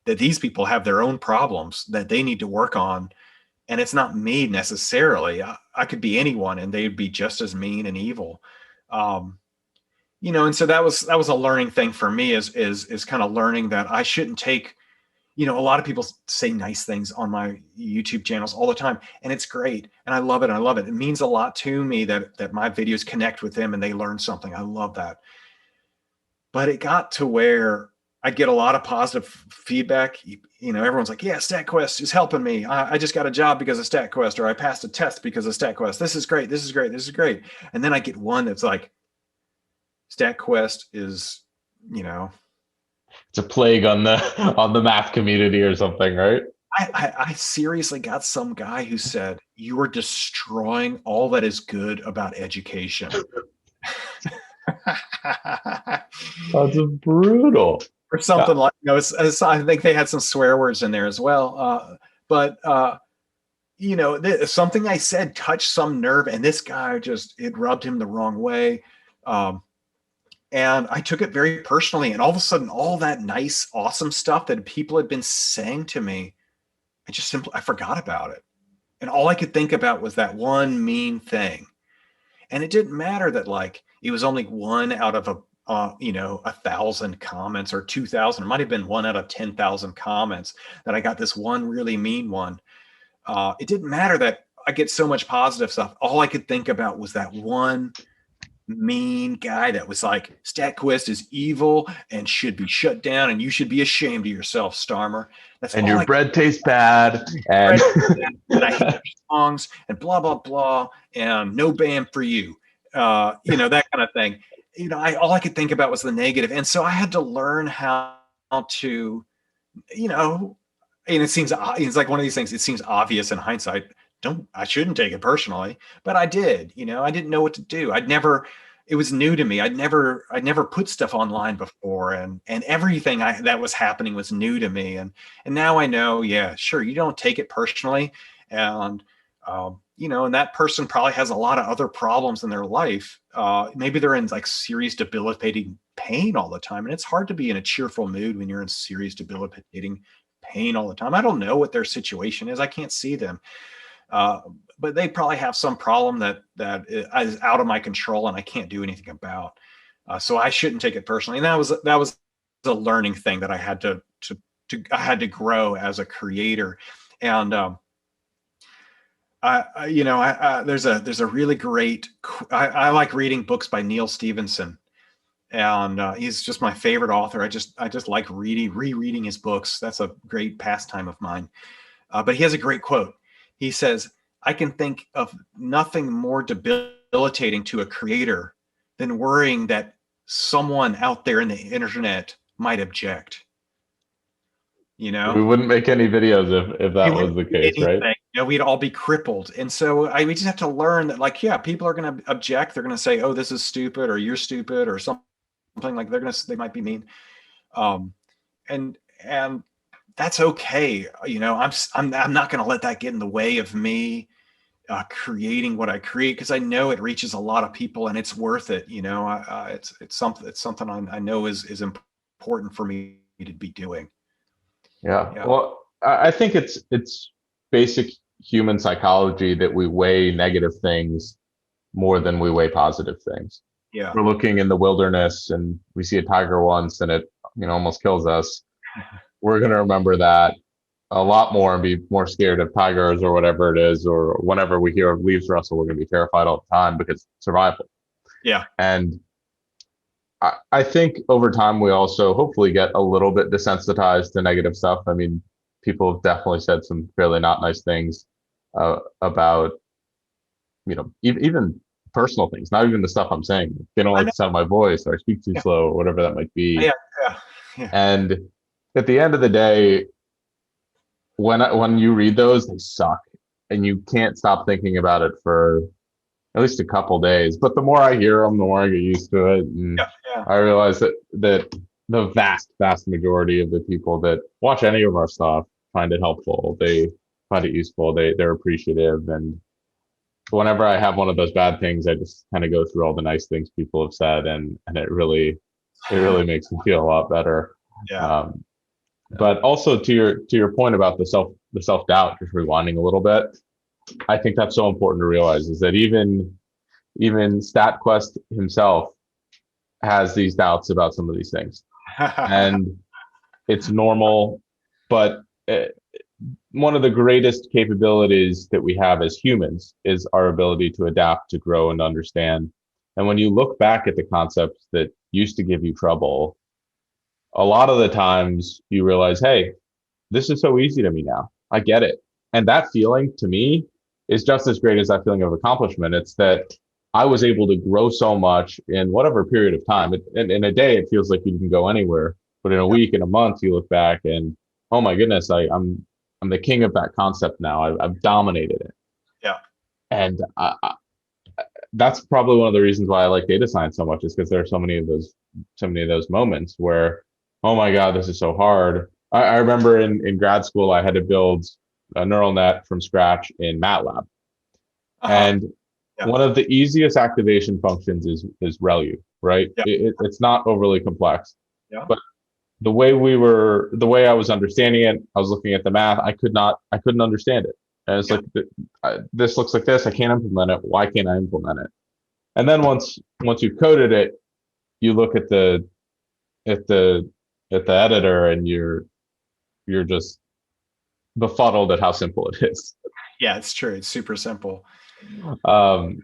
these people have their own problems that they need to work on. And it's not me necessarily. I could be anyone and they'd be just as mean and evil. and so that was a learning thing for me, is kind of learning that I shouldn't take, a lot of people say nice things on my YouTube channels all the time, and it's great. And I love it. I love it. It means a lot to me that my videos connect with them and they learn something. I love that. But it got to where I'd get a lot of positive feedback. Everyone's like, yeah, StatQuest is helping me. I just got a job because of StatQuest, or I passed a test because of StatQuest. This is great. This is great. This is great. And then I get one that's like, StatQuest is, It's a plague on the math community or something, right? I seriously got some guy who said, you are destroying all that is good about education. That's brutal. Or something like, I think they had some swear words in there as well. But something I said touched some nerve, and this guy it rubbed him the wrong way. And I took it very personally. And all of a sudden, all that nice, awesome stuff that people had been saying to me, I forgot about it. And all I could think about was that one mean thing. And it didn't matter that it was only one out of 1,000 comments or 2,000. It might have been one out of 10,000 comments that I got this one really mean one. It didn't matter that I get so much positive stuff. All I could think about was that one mean guy that was like, StatQuest is evil and should be shut down, and you should be ashamed of yourself, Starmer. And your bread tastes bad, and I hate your songs, and blah blah blah, and no ban for you. That kind of thing. All I could think about was the negative, and so I had to learn how to, and it's like one of these things. It seems obvious in hindsight. I shouldn't take it personally, but I did. I didn't know what to do. It was new to me. I'd never put stuff online before, and everything that was happening was new to me. And now I know, yeah, sure, you don't take it personally, and and that person probably has a lot of other problems in their life. Maybe they're in serious debilitating pain all the time, and it's hard to be in a cheerful mood when you're in serious debilitating pain all the time. I don't know what their situation is. I can't see them. But they probably have some problem that is out of my control and I can't do anything about. So I shouldn't take it personally. And that was a learning thing that I had to grow as a creator. And there's a really great. I like reading books by Neil Stevenson, and he's just my favorite author. I just like rereading his books. That's a great pastime of mine. But he has a great quote. He says, I can think of nothing more debilitating to a creator than worrying that someone out there in the internet might object. We wouldn't make any videos if that was the case, right? We'd all be crippled. And so we just have to learn that, people are going to object. They're going to say, oh, this is stupid, or you're stupid, or something like they might be mean. And that's okay. I'm not going to let that get in the way of me creating what I create, because I know it reaches a lot of people and it's worth it. It's something I know is important for me to be doing. Yeah. Well, I think it's basic human psychology that we weigh negative things more than we weigh positive things. Yeah. We're looking in the wilderness and we see a tiger once and it almost kills us. We're going to remember that a lot more and be more scared of tigers or whatever it is, or whenever we hear of leaves rustle, we're going to be terrified all the time because survival. Yeah. And I think over time we also hopefully get a little bit desensitized to negative stuff. I mean, people have definitely said some fairly not nice things about, even personal things, not even the stuff I'm saying. They don't like the sound of my voice, or I speak too slow, or whatever that might be. Yeah. And at the end of the day, when you read those, they suck, and you can't stop thinking about it for at least a couple days. But the more I hear them, the more I get used to it, and I realize that the vast majority of the people that watch any of our stuff find it helpful. They find it useful. They're appreciative, and whenever I have one of those bad things, I just kind of go through all the nice things people have said, and it really makes me feel a lot better. Yeah. But also to your point about the self-doubt, just rewinding a little bit, I think that's so important to realize, is that even StatQuest himself has these doubts about some of these things, and it's normal. But one of the greatest capabilities that we have as humans is our ability to adapt, to grow, and understand. And when you look back at the concepts that used to give you trouble, a lot of the times you realize, hey, this is so easy to me now. I get it. And that feeling to me is just as great as that feeling of accomplishment. It's that I was able to grow so much in whatever period of time. In a day, it feels like you can go anywhere, but in a week, in a month, you look back and, oh my goodness, I'm the king of that concept now. I've dominated it. Yeah. And that's probably one of the reasons why I like data science so much, is because there are so many of those moments where, oh my God, this is so hard. I remember in grad school, I had to build a neural net from scratch in MATLAB. And one of the easiest activation functions is ReLU, right? Yeah. It's not overly complex. Yeah. But the way I was understanding it, I was looking at the math, I couldn't understand it. And it's like, this looks like this, I can't implement it. Why can't I implement it? And then once you've coded it, you look at the editor and you're just befuddled at how simple it is. Yeah, it's true. It's super simple. And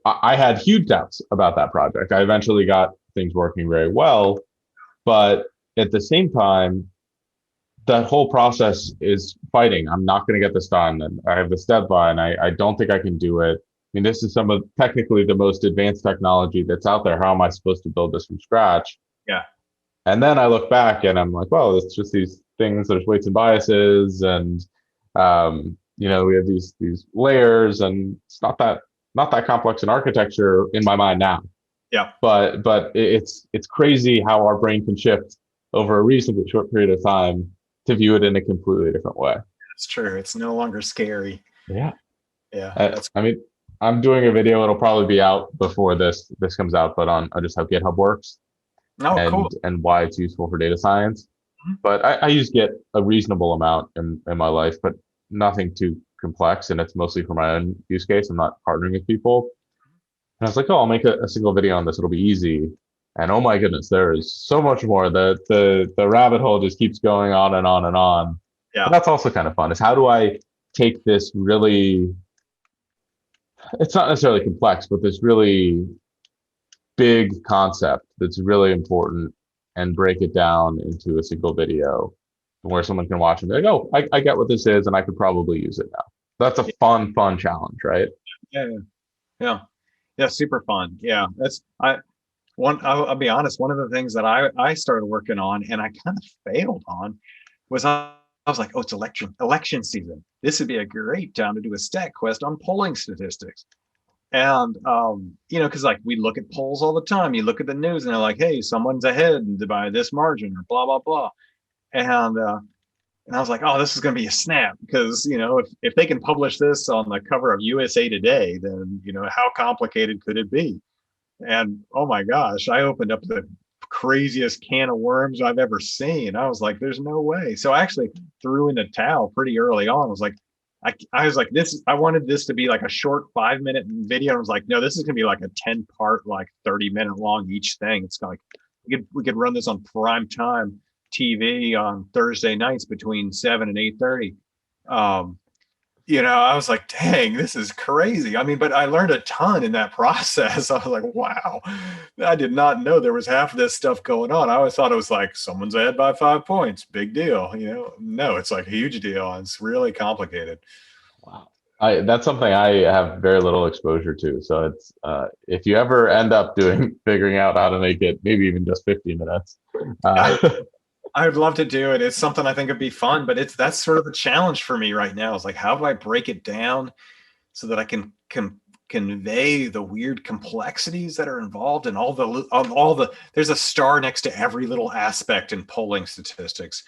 I had huge doubts about that project. I eventually got things working very well, but at the same time, that whole process is fighting. I'm not going to get this done, and I have this deadline. I don't think I can do it. I mean, this is some of technically the most advanced technology that's out there. How am I supposed to build this from scratch? Yeah. And then I look back and I'm like, well, it's just these things. There's weights and biases, and we have these layers, and it's not that complex an architecture in my mind now. Yeah. But it's crazy how our brain can shift over a reasonably short period of time to view it in a completely different way. It's true. It's no longer scary. Yeah. Yeah. I mean, I'm doing a video. It'll probably be out before this comes out, but on just how GitHub works. Cool. And why it's useful for data science. Mm-hmm. But I use Git a reasonable amount in my life, but nothing too complex. And it's mostly for my own use case. I'm not partnering with people. And I was like, oh, I'll make a single video on this. It'll be easy. And oh my goodness, there is so much more. The rabbit hole just keeps going on and on and on. Yeah. But that's also kind of fun, is how do I take this really, it's not necessarily complex, but this really big concept that's really important, and break it down into a single video where someone can watch and be like, oh, I get what this is, and I could probably use it now. That's a fun challenge, right? Yeah. Super fun. Yeah. I'll be honest. One of the things that I started working on, and I kind of failed on, was I was like, oh, it's election season. This would be a great time to do a StatQuest on polling statistics. And, because like we look at polls all the time. You look at the news and they're like, hey, someone's ahead by this margin or blah, blah, blah. And I was like, oh, this is going to be a snap, because, if they can publish this on the cover of USA Today, then, how complicated could it be? And oh my gosh, I opened up the craziest can of worms I've ever seen. I was like, there's no way. So I actually threw in the towel pretty early on. I was like, I was like, I wanted this to be like a short 5-minute video. I was like, no, this is going to be like a 10-part, like 30-minute long each thing. It's like, we could run this on prime time TV on Thursday nights between 7 and 8:30. I was like, dang, this is crazy. I mean, but I learned a ton in that process. I was like, wow, I did not know there was half of this stuff going on. I always thought it was like someone's ahead by 5 points. Big deal. No, it's like a huge deal. It's really complicated. Wow. That's something I have very little exposure to. So it's if you ever end up figuring out how to make it, maybe even just 15 minutes. I would love to do it. It's something I think would be fun, but that's sort of the challenge for me right now. Is like, how do I break it down so that I can convey the weird complexities that are involved in all the there's a star next to every little aspect in polling statistics.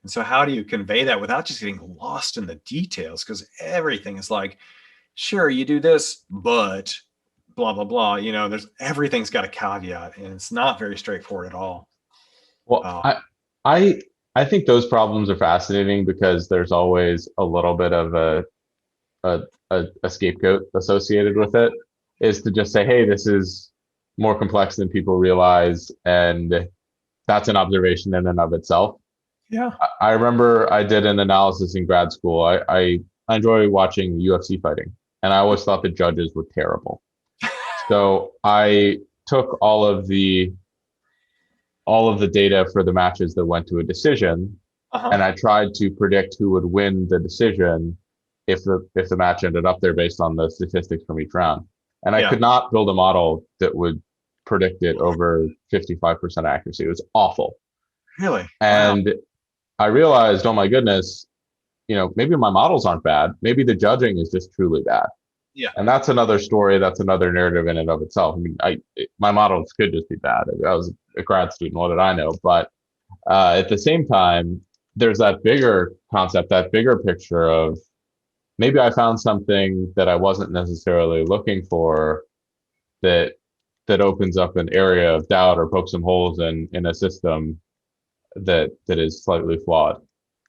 And so how do you convey that without just getting lost in the details? Because everything is like, sure, you do this, but blah, blah, blah. Everything's got a caveat, and it's not very straightforward at all. Well, I think those problems are fascinating because there's always a little bit of a scapegoat associated with it, is to just say, hey, this is more complex than people realize, and that's an observation in and of itself. Yeah. I remember I did an analysis in grad school. I enjoy watching UFC fighting, and I always thought the judges were terrible. So I took all of the data for the matches that went to a decision, Uh-huh. and I tried to predict who would win the decision if the match ended up there based on the statistics from each round. And I Yeah. could not build a model that would predict it over 55% accuracy. It was awful. Really? Wow. And I realized, oh my goodness, maybe my models aren't bad. Maybe the judging is just truly bad. Yeah. And that's another story. That's another narrative in and of itself. I mean, my models could just be bad. I was a grad student. What did I know? But at the same time, there's that bigger concept, that bigger picture of maybe I found something that I wasn't necessarily looking for that opens up an area of doubt or pokes some holes in a system that is slightly flawed.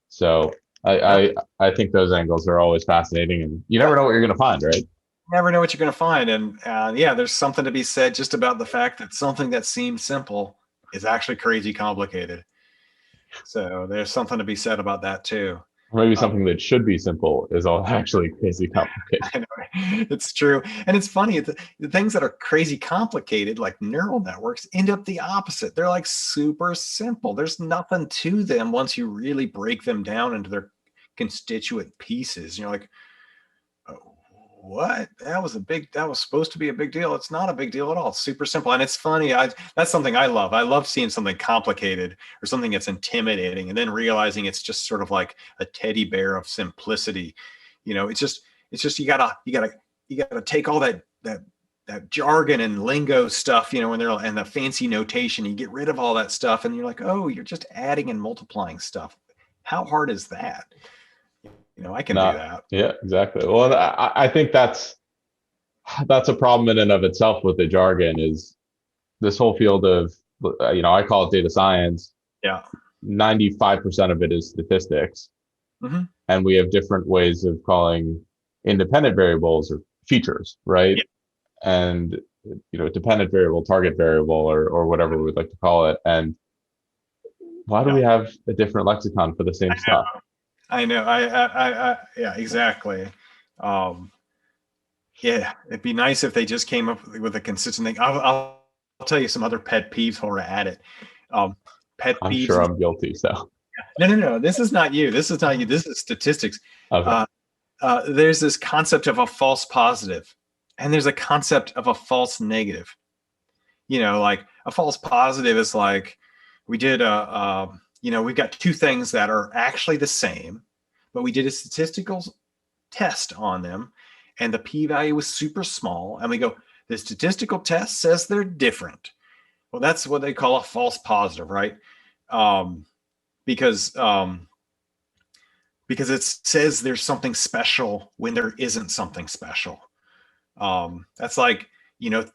So I think those angles are always fascinating, and you never know what you're going to find, right? Never know what you're going to find. And yeah, there's something to be said just about the fact that something that seems simple is actually crazy complicated. So there's something to be said about that too. Or maybe something that should be simple is all actually crazy complicated. I know, it's true. And it's funny, the things that are crazy complicated, like neural networks, end up the opposite. They're like super simple. There's nothing to them once you really break them down into their constituent pieces. You're like, what? That was supposed to be a big deal. It's not a big deal at all. It's super simple. And it's funny. That's something I love. I love seeing something complicated or something that's intimidating and then realizing it's just sort of like a teddy bear of simplicity. It's just you gotta take all that jargon and lingo stuff, when they're and the fancy notation, you get rid of all that stuff and you're like, oh, you're just adding and multiplying stuff. How hard is that? I can do that. Yeah, exactly. Well, I think that's a problem in and of itself with the jargon is this whole field of, I call it data science. Yeah. 95% of it is statistics. Mm-hmm. And we have different ways of calling independent variables or features, right? Yeah. And, dependent variable, target variable, or whatever we'd like to call it. And why do we have a different lexicon for the same stuff? I know. Yeah, exactly. Yeah, it'd be nice if they just came up with a consistent thing. I'll tell you some other pet peeves while we're at it. Pet I'm peeves. sure I'm guilty. So no. This is not you. This is statistics. okay. There's this concept of a false positive, and there's a concept of a false negative. Like a false positive is like we did we've got two things that are actually the same, but we did a statistical test on them and the p-value was super small. And we go, the statistical test says they're different. Well, that's what they call a false positive, right? Because it says there's something special when there isn't something special. That's like,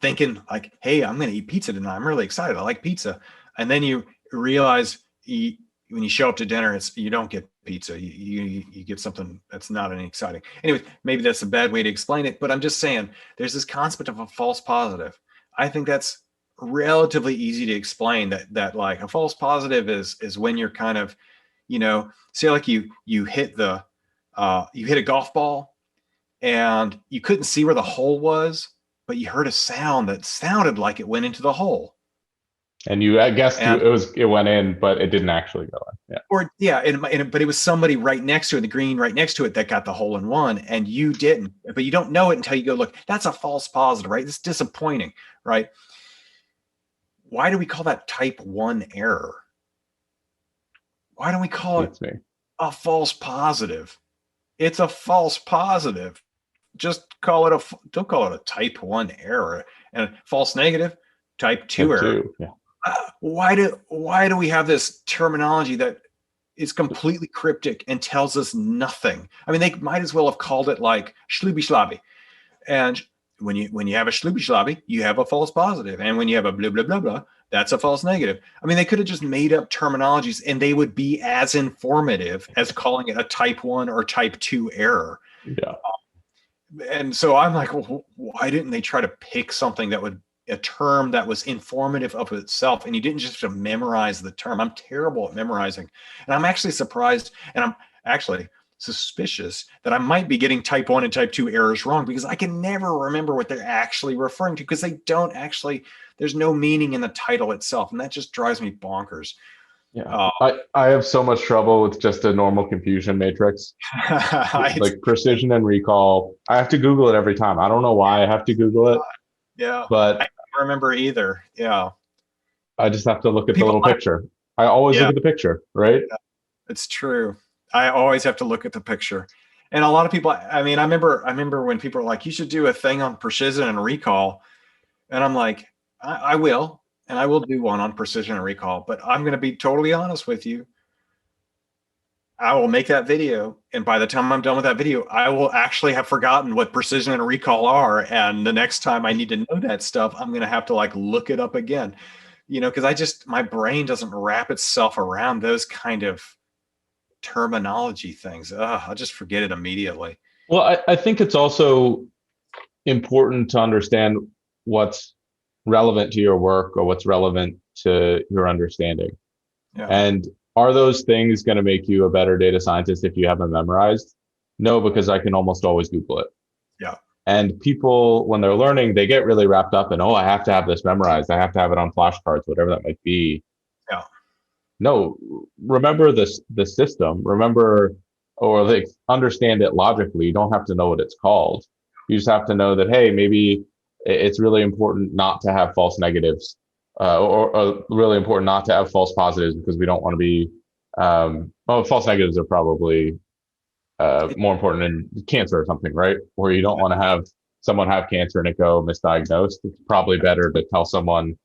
thinking like, hey, I'm going to eat pizza tonight. I'm really excited. I like pizza. And then you realize when you show up to dinner, you don't get pizza. You get something that's not any exciting. Anyway, maybe that's a bad way to explain it, but I'm just saying there's this concept of a false positive. I think that's relatively easy to explain. That like a false positive is when you're kind of, say like you hit a golf ball and you couldn't see where the hole was, but you heard a sound that sounded like it went into the hole. And I guess it went in, but it didn't actually go in. Yeah. But it was somebody right next to it, the green right next to it, that got the hole in one, and you didn't. But you don't know it until you go look. That's a false positive, right? It's disappointing, right? Why do we call that type 1 error? Why don't we call it a false positive? It's a false positive. Just don't call it a type 1 error. And false negative, type 2 error. Yeah. Why do we have this terminology that is completely cryptic and tells us nothing? I mean, they might as well have called it like schlooby schlobby. And when you have a schlooby schlobby, you have a false positive. And when you have a blah, blah, blah, blah, that's a false negative. I mean, they could have just made up terminologies and they would be as informative as calling it a type 1 or type 2 error. Yeah. And so I'm like, well, why didn't they try to pick something that would a term that was informative of itself, and you didn't just have to memorize the term. I'm terrible at memorizing, and I'm actually surprised, and I'm actually suspicious that I might be getting type 1 and type 2 errors wrong, because I can never remember what they're actually referring to, because they don't actually, there's no meaning in the title itself, and that just drives me bonkers. Yeah, I have so much trouble with just a normal confusion matrix, like precision and recall. I have to Google it every time. I don't know why I have to Google it, yeah, but I don't remember either. Yeah, I just have to look at the People little like- picture. I always Yeah. look at the picture, right? it's true. I always have to look at the picture. And a lot of people, I mean, I remember when people were like, you should do a thing on precision and recall. And I'm like, I will, and I will do one on precision and recall, but I'm going to be totally honest with you. I will make that video, and by the time I'm done with that video, I will actually have forgotten what precision and recall are. And the next time I need to know that stuff, I'm going to have to like look it up again, because my brain doesn't wrap itself around those kind of terminology things. I'll just forget it immediately. Well, I think it's also important to understand what's relevant to your work or what's relevant to your understanding. Yeah. And are those things going to make you a better data scientist if you have them memorized? No, because I can almost always Google it. Yeah. And people, when they're learning, they get really wrapped up in, oh, I have to have this memorized. I have to have it on flashcards, whatever that might be. Yeah. No, remember the system. Remember, or like understand it logically. You don't have to know what it's called. You just have to know that, hey, maybe it's really important not to have false negatives, or really important not to have false positives, because we don't want to be, false negatives are probably more important in cancer or something, right? Where you don't want to have someone have cancer and it go misdiagnosed. It's probably better to tell someone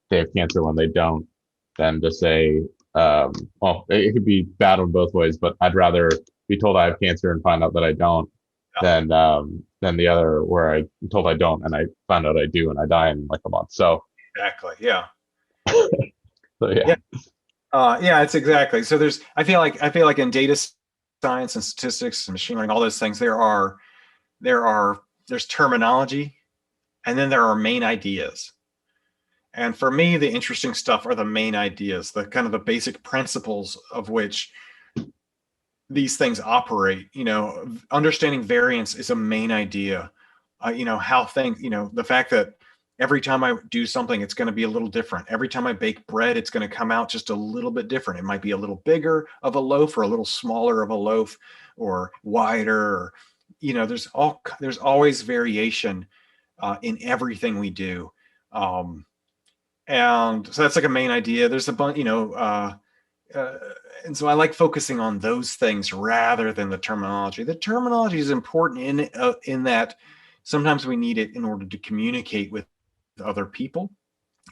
they have cancer when they don't than to say, well, it could be bad on both ways, but I'd rather be told I have cancer and find out that I don't than the other, where I'm told I don't and I find out I do and I die in like a month. So Exactly. Yeah. so yeah. Yeah, it's exactly. So I feel like in data science and statistics and machine learning, all those things, there's terminology, and then there are main ideas. And for me, the interesting stuff are the main ideas, the kind of the basic principles of which these things operate. Understanding variance is a main idea. The fact that every time I do something, it's going to be a little different. Every time I bake bread, it's going to come out just a little bit different. It might be a little bigger of a loaf or a little smaller of a loaf, or wider, or, there's always variation in everything we do. And so that's like a main idea. There's a bunch, and so I like focusing on those things rather than the terminology. The terminology is important in that sometimes we need it in order to communicate with other people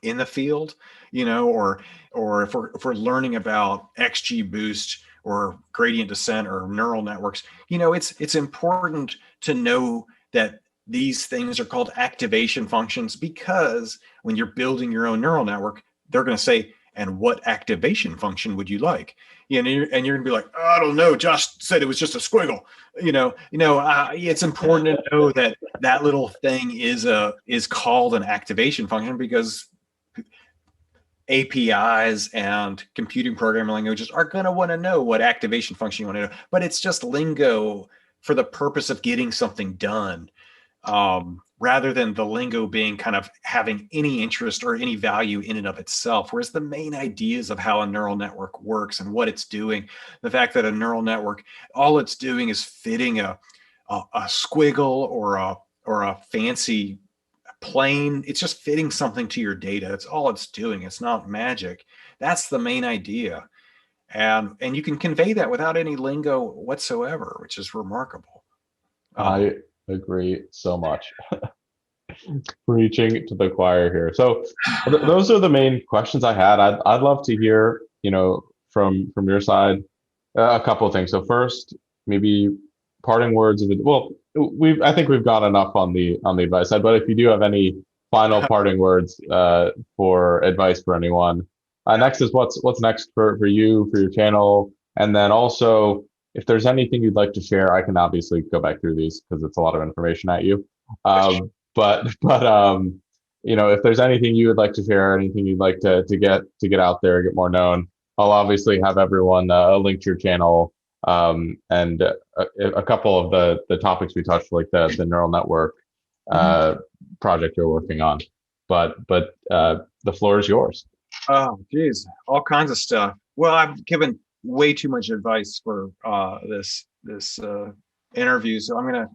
in the field, or if we're learning about XGBoost or gradient descent or neural networks, it's important to know that these things are called activation functions, because when you're building your own neural network, they're going to say, and what activation function would you like? And you're going to be like, oh, I don't know. Josh said it was just a squiggle. It's important to know that little thing is called an activation function, because APIs and computing programming languages are going to want to know what activation function you want to know, but it's just lingo for the purpose of getting something done. Rather than the lingo being kind of having any interest or any value in and of itself. Whereas the main ideas of how a neural network works and what it's doing, the fact that a neural network, all it's doing is fitting a squiggle or a fancy plane. It's just fitting something to your data. That's all it's doing. It's not magic. That's the main idea. And you can convey that without any lingo whatsoever, which is remarkable. I agree so much. Preaching to the choir here. So those are the main questions I had. I'd love to hear, from your side, a couple of things. So first, maybe parting words of it. Well, I think we've got enough on the advice side, but if you do have any final parting words for advice for anyone, next is what's next for you, for your channel, and then also, if there's anything you'd like to share, I can obviously go back through these because it's a lot of information at you. But if there's anything you would like to share, anything you'd like to get out there, get more known, I'll obviously have everyone a link to your channel, and a couple of the topics we touched, like the neural network project you're working on. But the floor is yours. Oh, geez, all kinds of stuff. Well, I've given way too much advice for this interview, so I'm gonna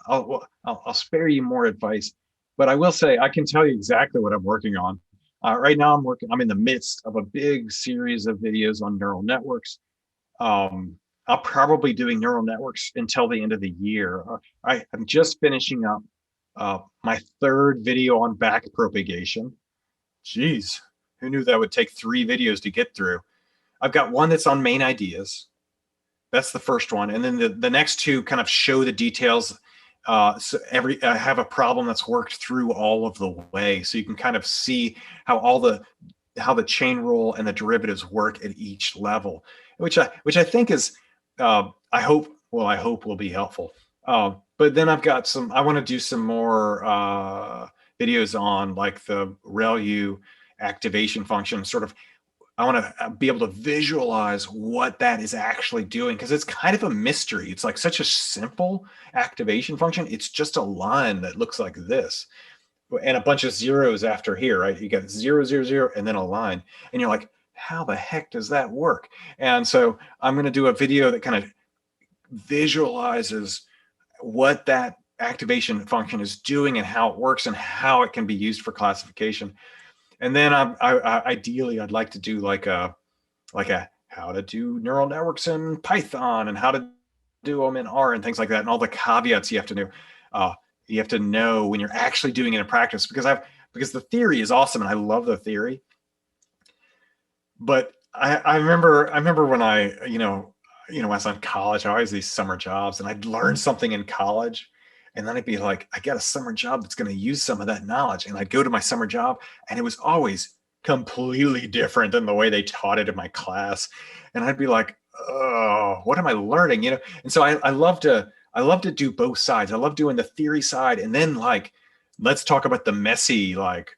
I'll spare you more advice. But I will say I can tell you exactly what I'm working on. Right now, I'm in the midst of a big series of videos on neural networks. I'll probably doing neural networks until the end of the year. I'm just finishing up my third video on backpropagation. Geez, who knew that would take 3 videos to get through? I've got one that's on main ideas. That's the first one. And then the next 2 kind of show the details. So I have a problem that's worked through all of the way. So you can kind of see how the chain rule and the derivatives work at each level, which I think is, I hope will be helpful. But then I want to do some more videos on like the ReLU activation function. Sort of, I want to be able to visualize what that is actually doing, because it's kind of a mystery. It's like such a simple activation function. It's just a line that looks like this, and a bunch of zeros after here, right? You got 0, 0, 0, and then a line, and you're like, how the heck does that work? And so I'm going to do a video that kind of visualizes what that activation function is doing and how it works and how it can be used for classification. And then ideally I'd like to do like a how to do neural networks in Python and how to do them in R and things like that, and all the caveats you have to know. You have to know when you're actually doing it in practice, because the theory is awesome and I love the theory. But I remember when I when I was in college, I always these summer jobs, and I'd learn something in college, and then I'd be like, I got a summer job that's going to use some of that knowledge, and I'd go to my summer job, and it was always completely different than the way they taught it in my class, and I'd be like, oh, what am I learning? And so I love to do both sides. I love doing the theory side, and then like, let's talk about the messy like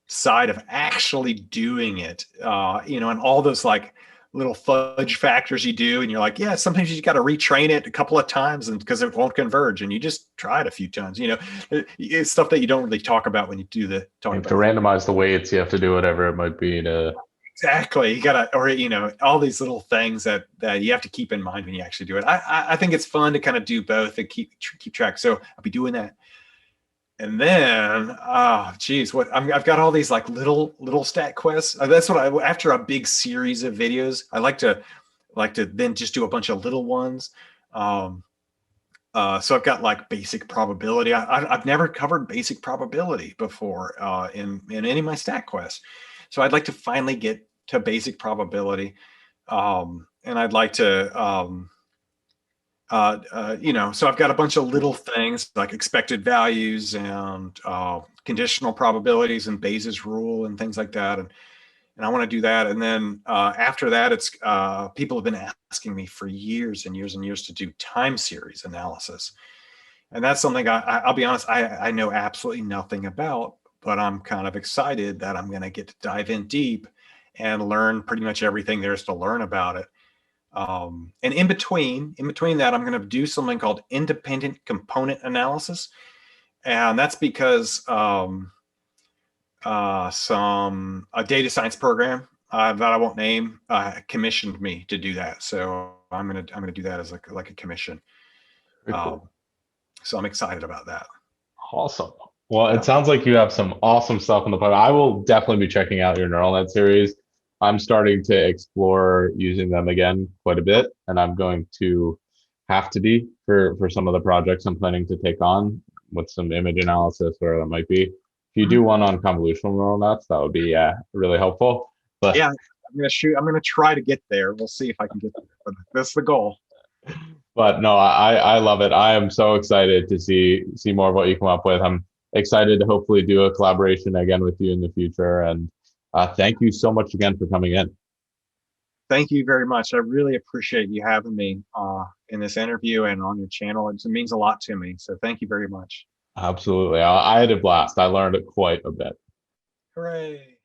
side of actually doing it, and all those like little fudge factors you do, and you're like, yeah, sometimes you got to retrain it a couple of times, and because it won't converge, and you just try it a few times. It's stuff that you don't really talk about when you do the talk You have about to randomize the weights. You have to do whatever it might be to. exactly. You gotta, or all these little things that you have to keep in mind when you actually do it. I think it's fun to kind of do both and keep track. So I'll be doing that. And then, I've got all these like little StatQuests. That's what after a big series of videos, I like to then just do a bunch of little ones. So I've got like basic probability. I've never covered basic probability before in any of my StatQuests. So I'd like to finally get to basic probability. And I'd like to, so I've got a bunch of little things like expected values and conditional probabilities and Bayes' rule and things like that. And I want to do that. And then after that, it's people have been asking me for years and years and years to do time series analysis. And that's something I'll be honest, I know absolutely nothing about, but I'm kind of excited that I'm going to get to dive in deep and learn pretty much everything there is to learn about it. And in between that, I'm going to do something called independent component analysis. And that's because a data science program that I won't name commissioned me to do that. So I'm gonna do that as like a commission. Cool. So I'm excited about that. Awesome. Well, it sounds like you have some awesome stuff in the pipeline. I will definitely be checking out your neural net series. I'm starting to explore using them again quite a bit, and I'm going to have to be for some of the projects I'm planning to take on with some image analysis, whatever that might be. If you do one on convolutional neural nets, that would be really helpful. But yeah, I'm gonna try to get there. We'll see if I can get there, but that's the goal. But no, I love it. I am so excited to see more of what you come up with. I'm excited to hopefully do a collaboration again with you in the future. And thank you so much again for coming in. Thank you very much. I really appreciate you having me in this interview and on your channel. It means a lot to me. So thank you very much. Absolutely. I had a blast. I learned quite a bit. Hooray.